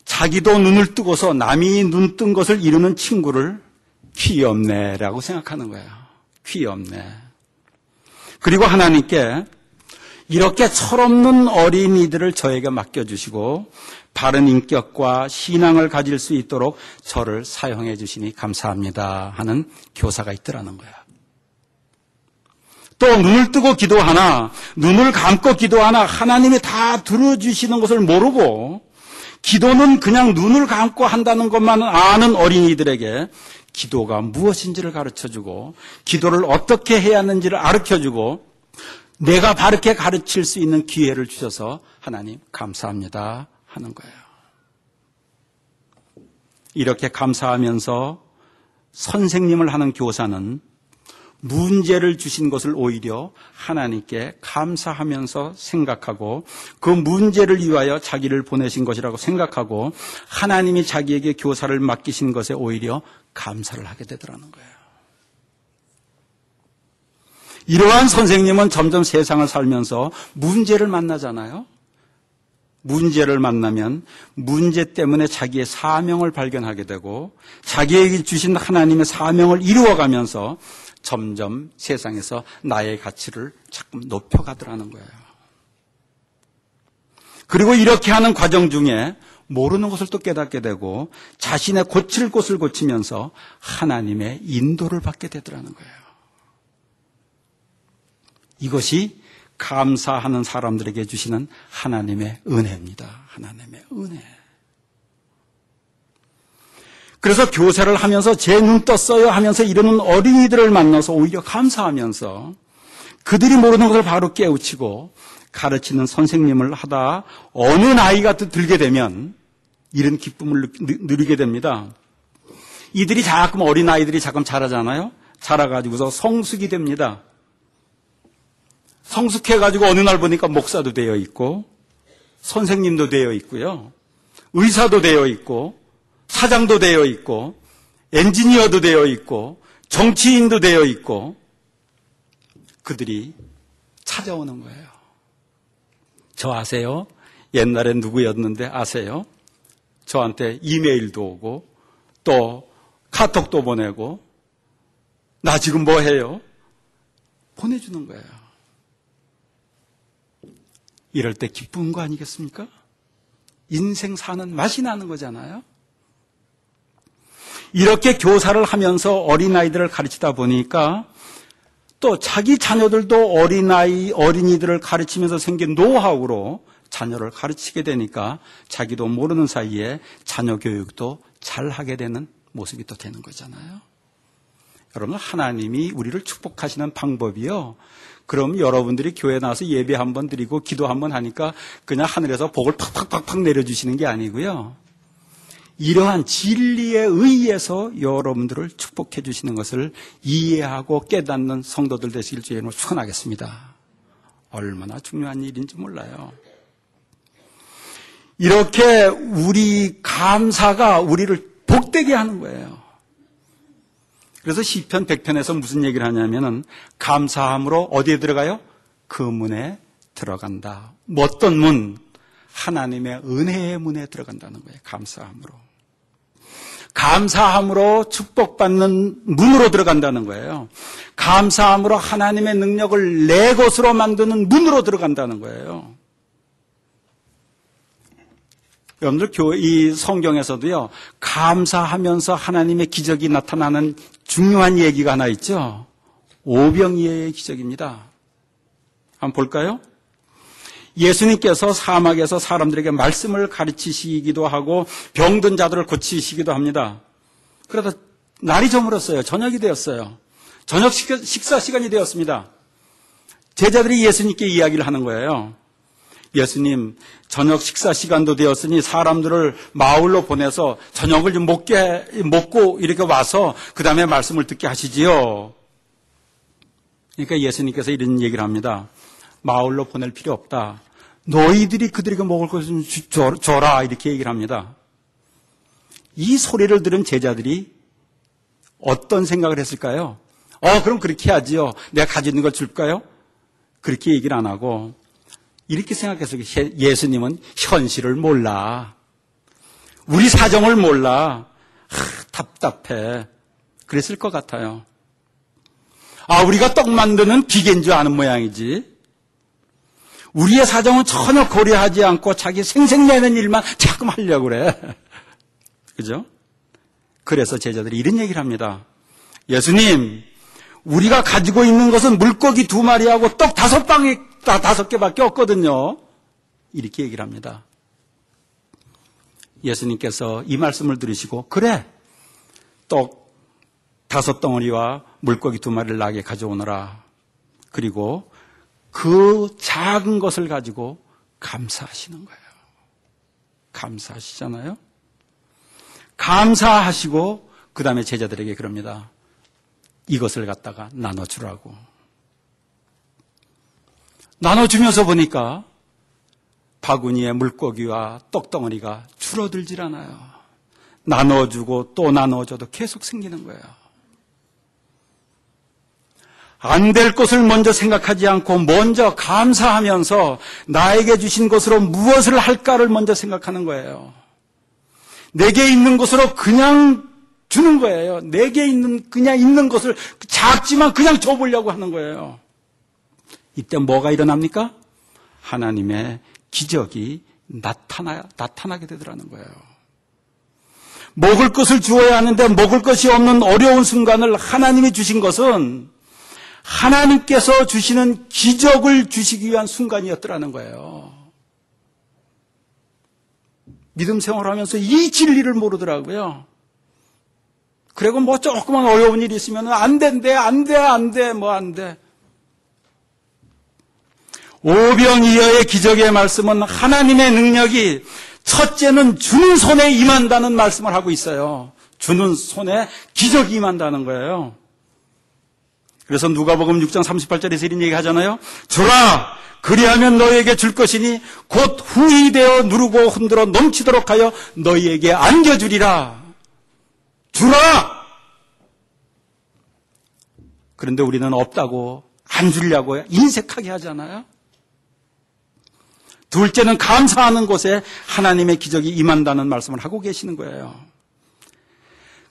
자기도 눈을 뜨고서 남이 눈 뜬 것을 이루는 친구를 귀엽네라고 생각하는 거예요. 귀엽네. 그리고 하나님께 이렇게 철없는 어린이들을 저에게 맡겨주시고 바른 인격과 신앙을 가질 수 있도록 저를 사용해 주시니 감사합니다 하는 교사가 있더라는 거야. 또 눈을 뜨고 기도하나 눈을 감고 기도하나 하나님이 다 들어주시는 것을 모르고 기도는 그냥 눈을 감고 한다는 것만 아는 어린이들에게 기도가 무엇인지를 가르쳐주고 기도를 어떻게 해야 하는지를 가르쳐주고 내가 바르게 가르칠 수 있는 기회를 주셔서 하나님 감사합니다 하는 거예요. 이렇게 감사하면서 선생님을 하는 교사는 문제를 주신 것을 오히려 하나님께 감사하면서 생각하고 그 문제를 위하여 자기를 보내신 것이라고 생각하고 하나님이 자기에게 교사를 맡기신 것에 오히려 감사를 하게 되더라는 거예요. 이러한 선생님은 점점 세상을 살면서 문제를 만나잖아요. 문제를 만나면 문제 때문에 자기의 사명을 발견하게 되고 자기에게 주신 하나님의 사명을 이루어가면서 점점 세상에서 나의 가치를 자꾸 높여가더라는 거예요. 그리고 이렇게 하는 과정 중에 모르는 것을 또 깨닫게 되고 자신의 고칠 곳을 고치면서 하나님의 인도를 받게 되더라는 거예요. 이것이 감사하는 사람들에게 주시는 하나님의 은혜입니다. 하나님의 은혜. 그래서 교사를 하면서 제 눈 떴어요 하면서 이러는 어린이들을 만나서 오히려 감사하면서 그들이 모르는 것을 바로 깨우치고 가르치는 선생님을 하다 어느 나이가 들게 되면 이런 기쁨을 누리게 됩니다. 이들이 자꾸 어린아이들이 자꾸 자라잖아요. 자라가지고서 성숙이 됩니다. 성숙해가지고 어느 날 보니까 목사도 되어 있고 선생님도 되어 있고요. 의사도 되어 있고 사장도 되어 있고 엔지니어도 되어 있고 정치인도 되어 있고 그들이 찾아오는 거예요. 저 아세요? 옛날엔 누구였는데 아세요? 저한테 이메일도 오고 또 카톡도 보내고 나 지금 뭐 해요? 보내주는 거예요. 이럴 때 기쁜 거 아니겠습니까? 인생 사는 맛이 나는 거잖아요. 이렇게 교사를 하면서 어린아이들을 가르치다 보니까 또 자기 자녀들도 어린이들을 가르치면서 생긴 노하우로 자녀를 가르치게 되니까 자기도 모르는 사이에 자녀 교육도 잘하게 되는 모습이 또 되는 거잖아요. 여러분, 하나님이 우리를 축복하시는 방법이요. 그럼 여러분들이 교회 나와서 예배 한번 드리고 기도 한번 하니까 그냥 하늘에서 복을 팍팍팍팍 내려주시는 게 아니고요. 이러한 진리에 의해서 여러분들을 축복해 주시는 것을 이해하고 깨닫는 성도들 되시길 주의 이름으로 축원하겠습니다. 얼마나 중요한 일인지 몰라요. 이렇게 우리 감사가 우리를 복되게 하는 거예요. 그래서 시편 100편에서 무슨 얘기를 하냐면은 감사함으로 어디에 들어가요? 그 문에 들어간다. 어떤 문? 하나님의 은혜의 문에 들어간다는 거예요. 감사함으로. 감사함으로 축복받는 문으로 들어간다는 거예요. 감사함으로 하나님의 능력을 내 것으로 만드는 문으로 들어간다는 거예요. 여러분들 이 성경에서도요, 감사하면서 하나님의 기적이 나타나는 중요한 얘기가 하나 있죠. 오병이어의 기적입니다. 한번 볼까요? 예수님께서 사막에서 사람들에게 말씀을 가르치시기도 하고 병든 자들을 고치시기도 합니다. 그러다 날이 저물었어요. 저녁이 되었어요. 저녁 식사 시간이 되었습니다. 제자들이 예수님께 이야기를 하는 거예요. 예수님, 저녁 식사 시간도 되었으니 사람들을 마을로 보내서 저녁을 좀 먹고 이렇게 와서 그 다음에 말씀을 듣게 하시지요. 그러니까 예수님께서 이런 얘기를 합니다. 마을로 보낼 필요 없다. 너희들이 그들에게 먹을 것을 줘라. 이렇게 얘기를 합니다. 이 소리를 들은 제자들이 어떤 생각을 했을까요? 그럼 그렇게 하지요. 내가 가지고 있는 걸 줄까요? 그렇게 얘기를 안 하고 이렇게 생각했어요. 예수님은 현실을 몰라. 우리 사정을 몰라. 답답해. 그랬을 것 같아요. 우리가 떡 만드는 기계인 줄 아는 모양이지. 우리의 사정은 전혀 고려하지 않고 자기 생색내는 일만 자꾸 하려고 그래. 그죠? 그래서 제자들이 이런 얘기를 합니다. 예수님, 우리가 가지고 있는 것은 물고기 2마리하고 떡 5개밖에 없거든요. 이렇게 얘기를 합니다. 예수님께서 이 말씀을 들으시고, 그래, 떡 5덩어리와 물고기 2마리를 나에게 가져오너라. 그리고 그 작은 것을 가지고 감사하시는 거예요. 감사하시잖아요. 감사하시고 그 다음에 제자들에게 그럽니다. 이것을 갖다가 나눠주라고. 나눠주면서 보니까 바구니에 물고기와 떡덩어리가 줄어들질 않아요. 나눠주고 또 나눠줘도 계속 생기는 거예요. 안 될 것을 먼저 생각하지 않고 먼저 감사하면서 나에게 주신 것으로 무엇을 할까를 먼저 생각하는 거예요. 내게 있는 것으로 그냥 주는 거예요. 내게 그냥 있는 것을 작지만 그냥 줘보려고 하는 거예요. 이때 뭐가 일어납니까? 하나님의 기적이 나타나게 되더라는 거예요. 먹을 것을 주어야 하는데 먹을 것이 없는 어려운 순간을 하나님이 주신 것은 하나님께서 주시는 기적을 주시기 위한 순간이었더라는 거예요. 믿음 생활하면서 이 진리를 모르더라고요. 그리고 뭐 조그만 어려운 일이 있으면 안 된대, 안 돼. 오병이어의 기적의 말씀은 하나님의 능력이 첫째는 주는 손에 임한다는 말씀을 하고 있어요. 주는 손에 기적이 임한다는 거예요. 그래서 누가복음 6장 38절에서 이런 얘기 하잖아요. 주라, 그리하면 너희에게 줄 것이니 곧 후히되어 누르고 흔들어 넘치도록 하여 너희에게 안겨주리라. 주라! 그런데 우리는 없다고 안 주려고 인색하게 하잖아요. 둘째는 감사하는 곳에 하나님의 기적이 임한다는 말씀을 하고 계시는 거예요.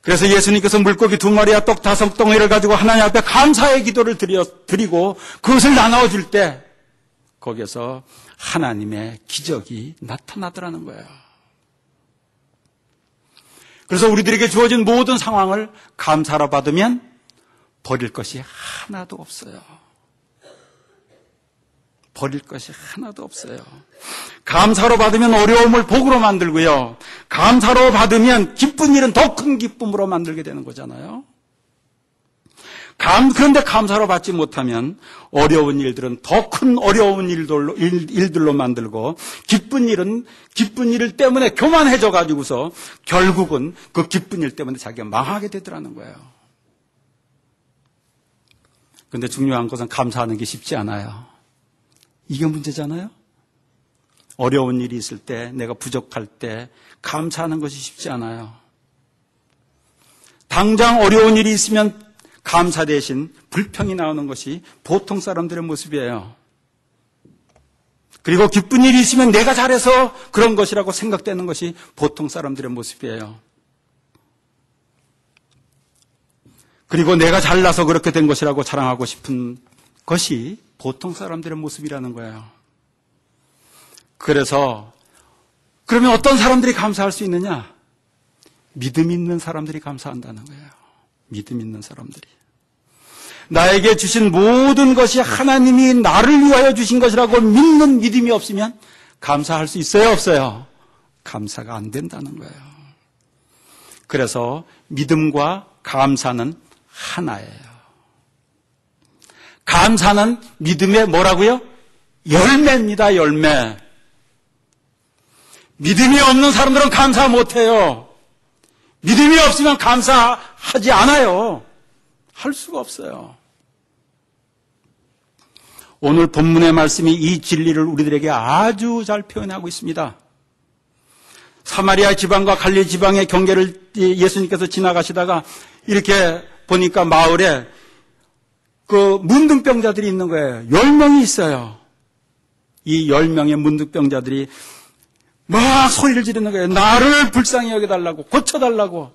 그래서 예수님께서 물고기 2마리와 떡 5덩어리를 가지고 하나님 앞에 감사의 기도를 드리고 그것을 나눠줄 때 거기에서 하나님의 기적이 나타나더라는 거예요. 그래서 우리들에게 주어진 모든 상황을 감사로 받으면 버릴 것이 하나도 없어요. 버릴 것이 하나도 없어요. 감사로 받으면 어려움을 복으로 만들고요. 감사로 받으면 기쁜 일은 더 큰 기쁨으로 만들게 되는 거잖아요. 그런데 감사로 받지 못하면 어려운 일들은 더 큰 어려운 일들로 만들고 기쁜 일을 때문에 교만해져 가지고서 결국은 그 기쁜 일 때문에 자기가 망하게 되더라는 거예요. 그런데 중요한 것은 감사하는 게 쉽지 않아요. 이게 문제잖아요. 어려운 일이 있을 때, 내가 부족할 때 감사하는 것이 쉽지 않아요. 당장 어려운 일이 있으면 감사 대신 불평이 나오는 것이 보통 사람들의 모습이에요. 그리고 기쁜 일이 있으면 내가 잘해서 그런 것이라고 생각되는 것이 보통 사람들의 모습이에요. 그리고 내가 잘나서 그렇게 된 것이라고 자랑하고 싶은 것이 보통 사람들의 모습이라는 거예요. 그래서 그러면 어떤 사람들이 감사할 수 있느냐? 믿음 있는 사람들이 감사한다는 거예요. 믿음 있는 사람들이. 나에게 주신 모든 것이 하나님이 나를 위하여 주신 것이라고 믿는 믿음이 없으면 감사할 수 있어요, 없어요? 감사가 안 된다는 거예요. 그래서 믿음과 감사는 하나예요. 감사는 믿음의 뭐라고요? 열매입니다, 열매. 믿음이 없는 사람들은 감사 못해요. 믿음이 없으면 감사하지 않아요. 할 수가 없어요. 오늘 본문의 말씀이 이 진리를 우리들에게 아주 잘 표현하고 있습니다. 사마리아 지방과 갈릴리 지방의 경계를 예수님께서 지나가시다가 이렇게 보니까 마을에 그 문둥병자들이 있는 거예요. 10명이 있어요. 이 10명의 문둥병자들이 막 소리를 지르는 거예요. 나를 불쌍히 여겨달라고, 고쳐달라고.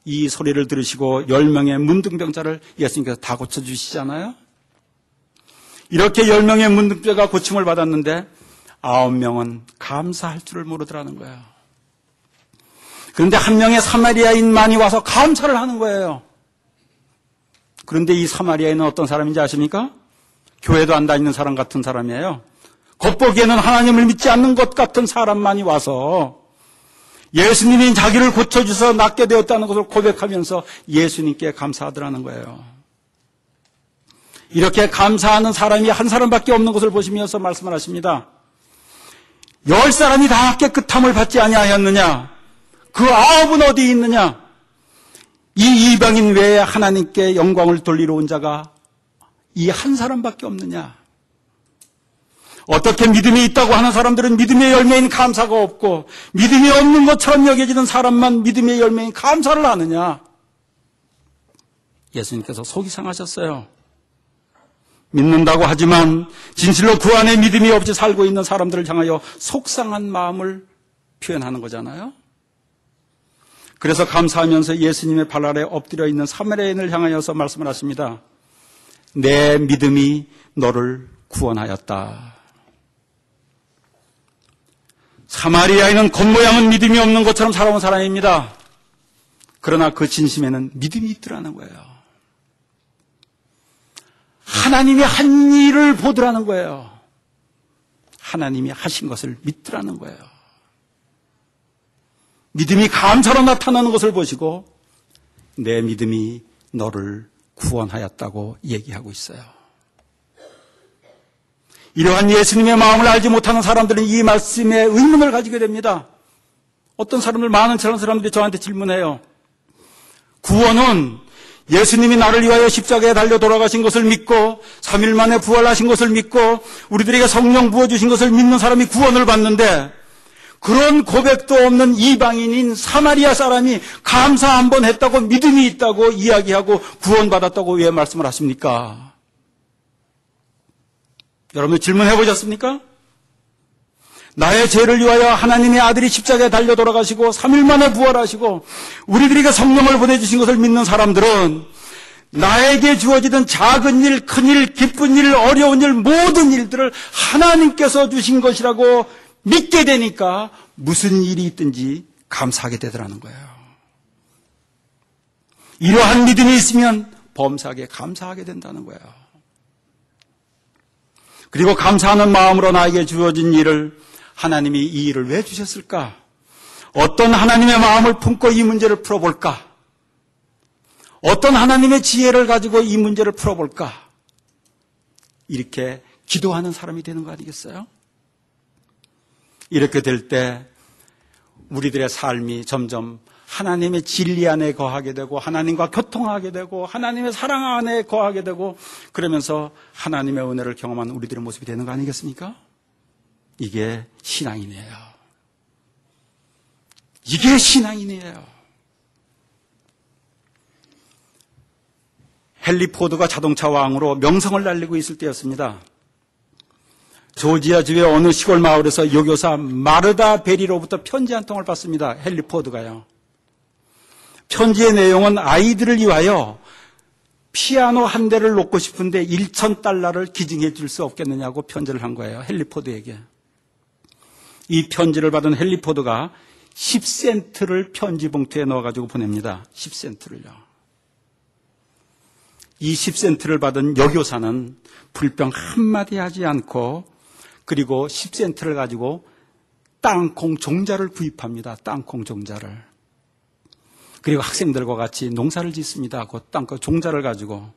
이 소리를 들으시고 10명의 문둥병자를 예수님께서 다 고쳐주시잖아요. 이렇게 10명의 문둥병자가 고침을 받았는데 9명은 감사할 줄을 모르더라는 거예요. 그런데 한 명의 사마리아인만이 와서 감사를 하는 거예요. 그런데 이 사마리아인은 어떤 사람인지 아십니까? 교회도 안 다니는 사람 같은 사람이에요. 겉보기에는 하나님을 믿지 않는 것 같은 사람만이 와서 예수님이 자기를 고쳐주셔서 낫게 되었다는 것을 고백하면서 예수님께 감사하더라는 거예요. 이렇게 감사하는 사람이 한 사람밖에 없는 것을 보시면서 말씀을 하십니다. 10사람이 다 깨끗함을 받지 아니하였느냐? 그 9은 어디 있느냐? 이 이방인 외에 하나님께 영광을 돌리러 온 자가 이 한 사람밖에 없느냐? 어떻게 믿음이 있다고 하는 사람들은 믿음의 열매인 감사가 없고 믿음이 없는 것처럼 여겨지는 사람만 믿음의 열매인 감사를 하느냐? 예수님께서 속이 상하셨어요. 믿는다고 하지만 진실로 그 안에 믿음이 없이 살고 있는 사람들을 향하여 속상한 마음을 표현하는 거잖아요. 그래서 감사하면서 예수님의 발 아래 엎드려 있는 사마리아인을 향하여서 말씀을 하십니다. 내 믿음이 너를 구원하였다. 사마리아인은 겉모양은 믿음이 없는 것처럼 살아온 사람입니다. 그러나 그 진심에는 믿음이 있더라는 거예요. 하나님이 한 일을 보더라는 거예요. 하나님이 하신 것을 믿더라는 거예요. 믿음이 감사로 나타나는 것을 보시고 내 믿음이 너를 구원하였다고 얘기하고 있어요. 이러한 예수님의 마음을 알지 못하는 사람들은 이 말씀에 의문을 가지게 됩니다. 어떤 사람들, 많은 사람들이 저한테 질문해요. 구원은 예수님이 나를 위하여 십자가에 달려 돌아가신 것을 믿고 3일 만에 부활하신 것을 믿고 우리들에게 성령 부어주신 것을 믿는 사람이 구원을 받는데 그런 고백도 없는 이방인인 사마리아 사람이 감사 한번 했다고 믿음이 있다고 이야기하고 구원받았다고 왜 말씀을 하십니까? 여러분 질문해 보셨습니까? 나의 죄를 위하여 하나님의 아들이 십자가에 달려 돌아가시고 3일 만에 부활하시고 우리들에게 성령을 보내주신 것을 믿는 사람들은 나에게 주어지던 작은 일, 큰 일, 기쁜 일, 어려운 일, 모든 일들을 하나님께서 주신 것이라고 믿게 되니까 무슨 일이 있든지 감사하게 되더라는 거예요. 이러한 믿음이 있으면 범사하게 감사하게 된다는 거예요. 그리고 감사하는 마음으로 나에게 주어진 일을 하나님이 이 일을 왜 주셨을까? 어떤 하나님의 마음을 품고 이 문제를 풀어볼까? 어떤 하나님의 지혜를 가지고 이 문제를 풀어볼까? 이렇게 기도하는 사람이 되는 거 아니겠어요? 이렇게 될 때 우리들의 삶이 점점 하나님의 진리 안에 거하게 되고 하나님과 교통하게 되고 하나님의 사랑 안에 거하게 되고 그러면서 하나님의 은혜를 경험하는 우리들의 모습이 되는 거 아니겠습니까? 이게 신앙인이에요. 이게 신앙인이에요. 헨리 포드가 자동차 왕으로 명성을 날리고 있을 때였습니다. 조지아주의 어느 시골 마을에서 여교사 마르다 베리로부터 편지 한 통을 받습니다. 헨리 포드가요. 편지의 내용은 아이들을 위하여 피아노 한 대를 놓고 싶은데 $1,000를 기증해 줄 수 없겠느냐고 편지를 한 거예요. 헨리 포드에게. 이 편지를 받은 헨리 포드가 10센트를 편지 봉투에 넣어가지고 보냅니다. 10센트를요. 이 10센트를 받은 여교사는 불평 한마디 하지 않고 그리고 10센트를 가지고 땅콩 종자를 구입합니다. 땅콩 종자를. 그리고 학생들과 같이 농사를 짓습니다. 그 땅콩 종자를 가지고.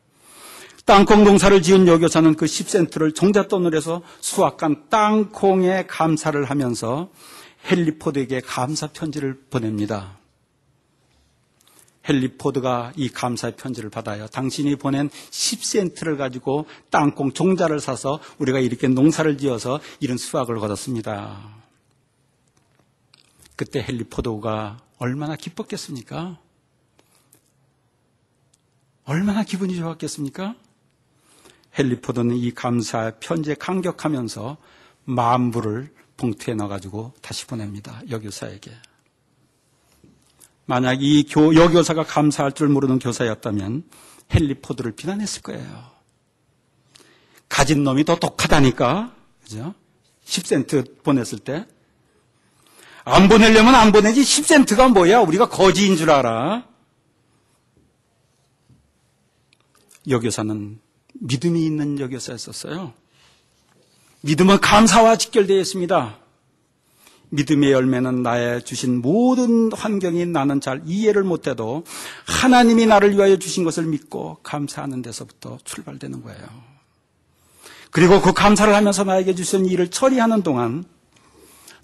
땅콩 농사를 지은 여교사는 그 10센트를 종잣돈으로 해서 수확한 땅콩에 감사를 하면서 헨리 포드에게 감사 편지를 보냅니다. 헨리 포드가 이 감사의 편지를 받아요. 당신이 보낸 10센트를 가지고 땅콩 종자를 사서 우리가 이렇게 농사를 지어서 이런 수확을 거뒀습니다. 그때 헨리 포드가 얼마나 기뻤겠습니까? 얼마나 기분이 좋았겠습니까? 헨리 포드는 이 감사 편지에 감격하면서 $10,000을 봉투에 넣어가지고 다시 보냅니다. 여교사에게. 만약 이 여교사가 감사할 줄 모르는 교사였다면 헨리 포드를 비난했을 거예요. 가진 놈이 더 독하다니까. 그죠? 10센트 보냈을 때. 안 보내려면 안 보내지 10센트가 뭐야? 우리가 거지인 줄 알아. 여교사는 믿음이 있는 여교사였었어요. 믿음은 감사와 직결되어 있습니다. 믿음의 열매는 나의 주신 모든 환경이 나는 잘 이해를 못해도 하나님이 나를 위하여 주신 것을 믿고 감사하는 데서부터 출발되는 거예요. 그리고 그 감사를 하면서 나에게 주신 일을 처리하는 동안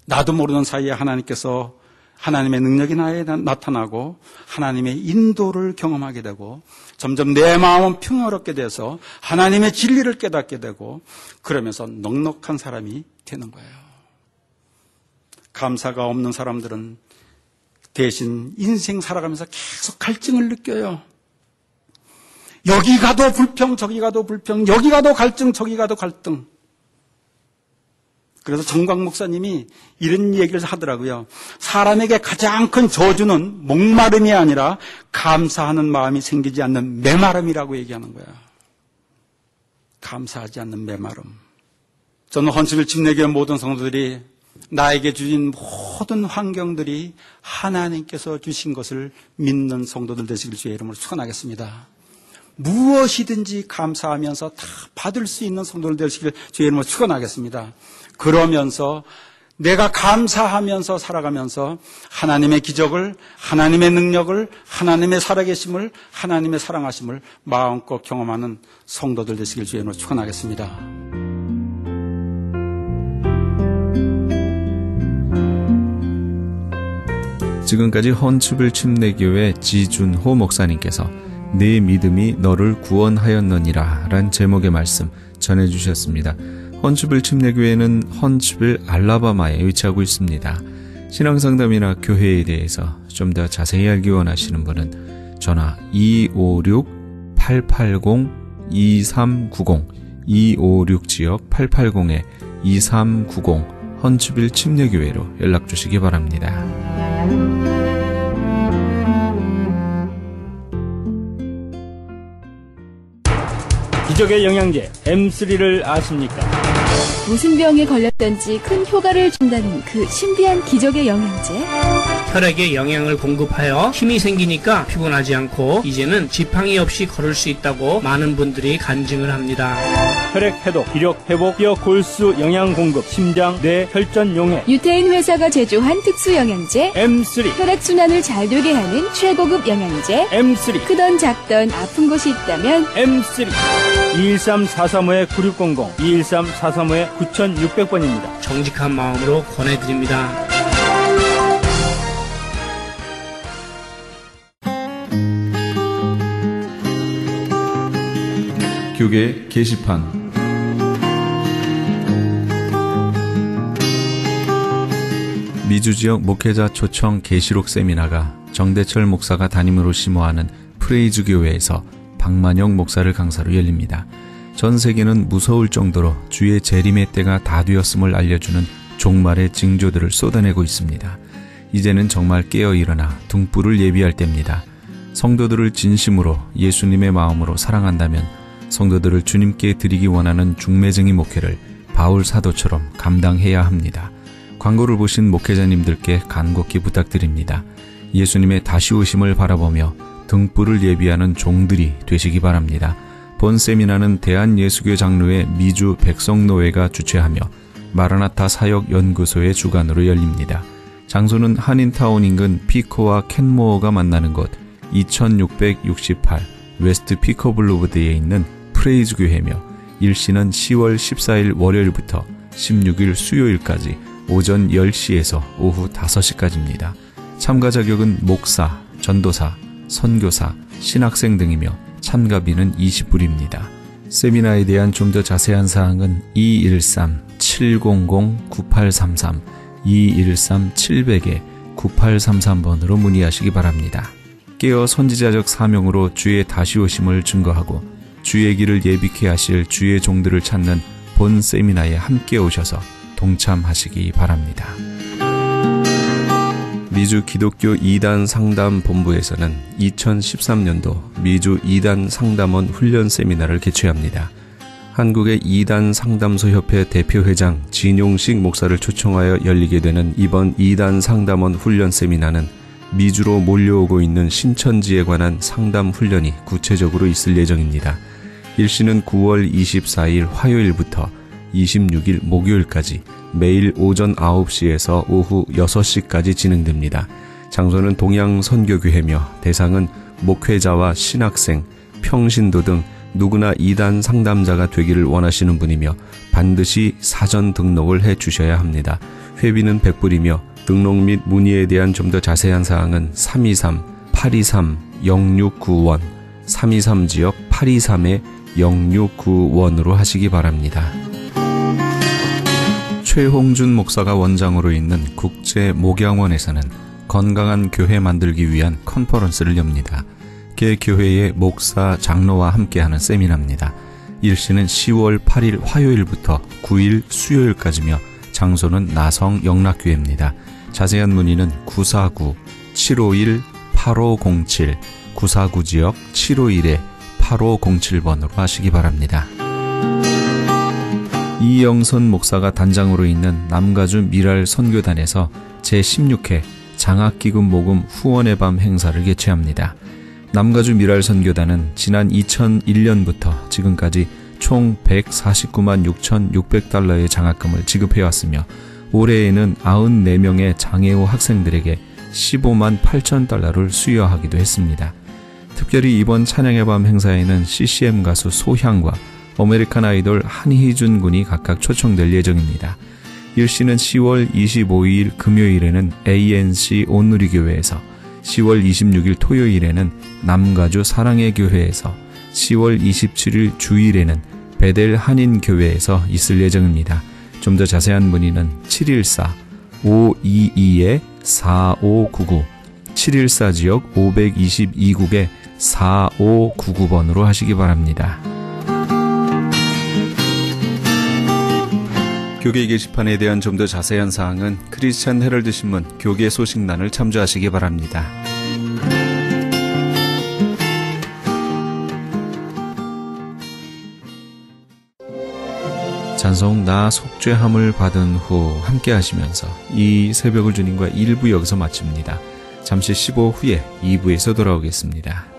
나도 모르는 사이에 하나님께서 하나님의 능력이 나에 나타나고 하나님의 인도를 경험하게 되고 점점 내 마음은 평화롭게 돼서 하나님의 진리를 깨닫게 되고 그러면서 넉넉한 사람이 되는 거예요. 감사가 없는 사람들은 대신 인생 살아가면서 계속 갈증을 느껴요. 여기 가도 불평, 저기 가도 불평, 여기 가도 갈증, 저기 가도 갈등. 그래서 정광 목사님이 이런 얘기를 하더라고요. 사람에게 가장 큰 저주는 목마름이 아니라 감사하는 마음이 생기지 않는 메마름이라고 얘기하는 거야. 감사하지 않는 메마름. 저는 헌신을 침례교회 모든 성도들이 나에게 주신 모든 환경들이 하나님께서 주신 것을 믿는 성도들 되시길 주의 이름으로 축원하겠습니다. 무엇이든지 감사하면서 다 받을 수 있는 성도들 되시길 주의 이름으로 축원하겠습니다. 그러면서 내가 감사하면서 살아가면서 하나님의 기적을, 하나님의 능력을, 하나님의 살아계심을, 하나님의 사랑하심을 마음껏 경험하는 성도들 되시길 주의 이름으로 축원하겠습니다. 지금까지 헌츠빌 침례교회 지준호 목사님께서 내 믿음이 너를 구원하였느니라 란 제목의 말씀 전해주셨습니다. 헌츠빌 침례교회는 헌츠빌 알라바마에 위치하고 있습니다. 신앙상담이나 교회에 대해서 좀 더 자세히 알기 원하시는 분은 전화 256-880-2390 256지역 880-2390 헌츠빌 침례교회로 연락주시기 바랍니다. 기적의 영양제 M3를 아십니까? 무슨 병에 걸렸던지 큰 효과를 준다는 그 신비한 기적의 영양제. 혈액에 영양을 공급하여 힘이 생기니까 피곤하지 않고 이제는 지팡이 없이 걸을 수 있다고 많은 분들이 간증을 합니다. 혈액 해독, 기력 회복, 뼈 골수 영양 공급, 심장, 뇌, 혈전 용해. 유태인 회사가 제조한 특수 영양제 M3. 혈액 순환을 잘 되게 하는 최고급 영양제. M3. 크던 작던 아픈 곳이 있다면 M3. 213-435-9600, 213-435-9600번입니다. 정직한 마음으로 권해드립니다. 교계 게시판. 미주 지역 목회자 초청 계시록 세미나가 정대철 목사가 담임으로 심호하는 프레이즈 교회에서 박만영 목사를 강사로 열립니다. 전 세계는 무서울 정도로 주의 재림의 때가 다 되었음을 알려주는 종말의 징조들을 쏟아내고 있습니다. 이제는 정말 깨어 일어나 등불을 예비할 때입니다. 성도들을 진심으로 예수님의 마음으로 사랑한다면 성도들을 주님께 드리기 원하는 중매쟁이 목회를 바울 사도처럼 감당해야 합니다. 광고를 보신 목회자님들께 간곡히 부탁드립니다. 예수님의 다시 오심을 바라보며 등불을 예비하는 종들이 되시기 바랍니다. 본 세미나는 대한예수교 장로회 미주 백성노회가 주최하며 마라나타 사역연구소의 주관으로 열립니다. 장소는 한인타운 인근 피코와 캔모어가 만나는 곳 2668 웨스트 피코 블루보드에 있는 프레이즈 교회며 일시는 10월 14일 월요일부터 16일 수요일까지 오전 10시에서 오후 5시까지입니다. 참가 자격은 목사, 전도사, 선교사, 신학생 등이며 참가비는 20불입니다. 세미나에 대한 좀 더 자세한 사항은 213-700-9833 213-700-9833번으로 문의하시기 바랍니다. 깨어 선지자적 사명으로 주의 다시 오심을 증거하고 주의 길을 예비케 하실 주의 종들을 찾는 본 세미나에 함께 오셔서 동참하시기 바랍니다. 미주 기독교 2단 상담 본부에서는 2013년도 미주 2단 상담원 훈련 세미나를 개최합니다. 한국의 2단 상담소 협회 대표회장 진용식 목사를 초청하여 열리게 되는 이번 2단 상담원 훈련 세미나는 미주로 몰려오고 있는 신천지에 관한 상담 훈련이 구체적으로 있을 예정입니다. 일시는 9월 24일 화요일부터 26일 목요일까지 매일 오전 9시에서 오후 6시까지 진행됩니다. 장소는 동양선교교회며 대상은 목회자와 신학생, 평신도 등 누구나 2단 상담자가 되기를 원하시는 분이며 반드시 사전 등록을 해 주셔야 합니다. 회비는 100불이며 등록 및 문의에 대한 좀 더 자세한 사항은 323-823-0691, 323지역 823-0691으로 하시기 바랍니다. 최홍준 목사가 원장으로 있는 국제목양원에서는 건강한 교회 만들기 위한 컨퍼런스를 엽니다. 개 교회의 목사, 장로와 함께하는 세미나입니다. 일시는 10월 8일 화요일부터 9일 수요일까지며 장소는 나성 영락교회입니다. 자세한 문의는 949-751-8507, 949지역 751-8507번으로 하시기 바랍니다. 이영선 목사가 단장으로 있는 남가주 미랄 선교단에서 제16회 장학기금 모금 후원의 밤 행사를 개최합니다. 남가주 미랄 선교단은 지난 2001년부터 지금까지 총 149만 6,600달러의 장학금을 지급해왔으며 올해에는 94명의 장애우 학생들에게 15만 8천 달러를 수여하기도 했습니다. 특별히 이번 찬양의 밤 행사에는 CCM 가수 소향과 아메리칸 아이돌 한희준 군이 각각 초청될 예정입니다. 일시는 10월 25일 금요일에는 ANC 온누리교회에서, 10월 26일 토요일에는 남가주 사랑의 교회에서, 10월 27일 주일에는 베델 한인교회에서 있을 예정입니다. 좀 더 자세한 문의는 714-522-4599, 714지역 522국에 4599번으로 하시기 바랍니다. 교계 게시판에 대한 좀 더 자세한 사항은 크리스찬 헤럴드 신문 교계 소식란을 참조하시기 바랍니다. 찬송 나 속죄함을 받은 후 함께 하시면서 이 새벽을 주님과 1부 여기서 마칩니다. 잠시 15 후에 2부에서 돌아오겠습니다.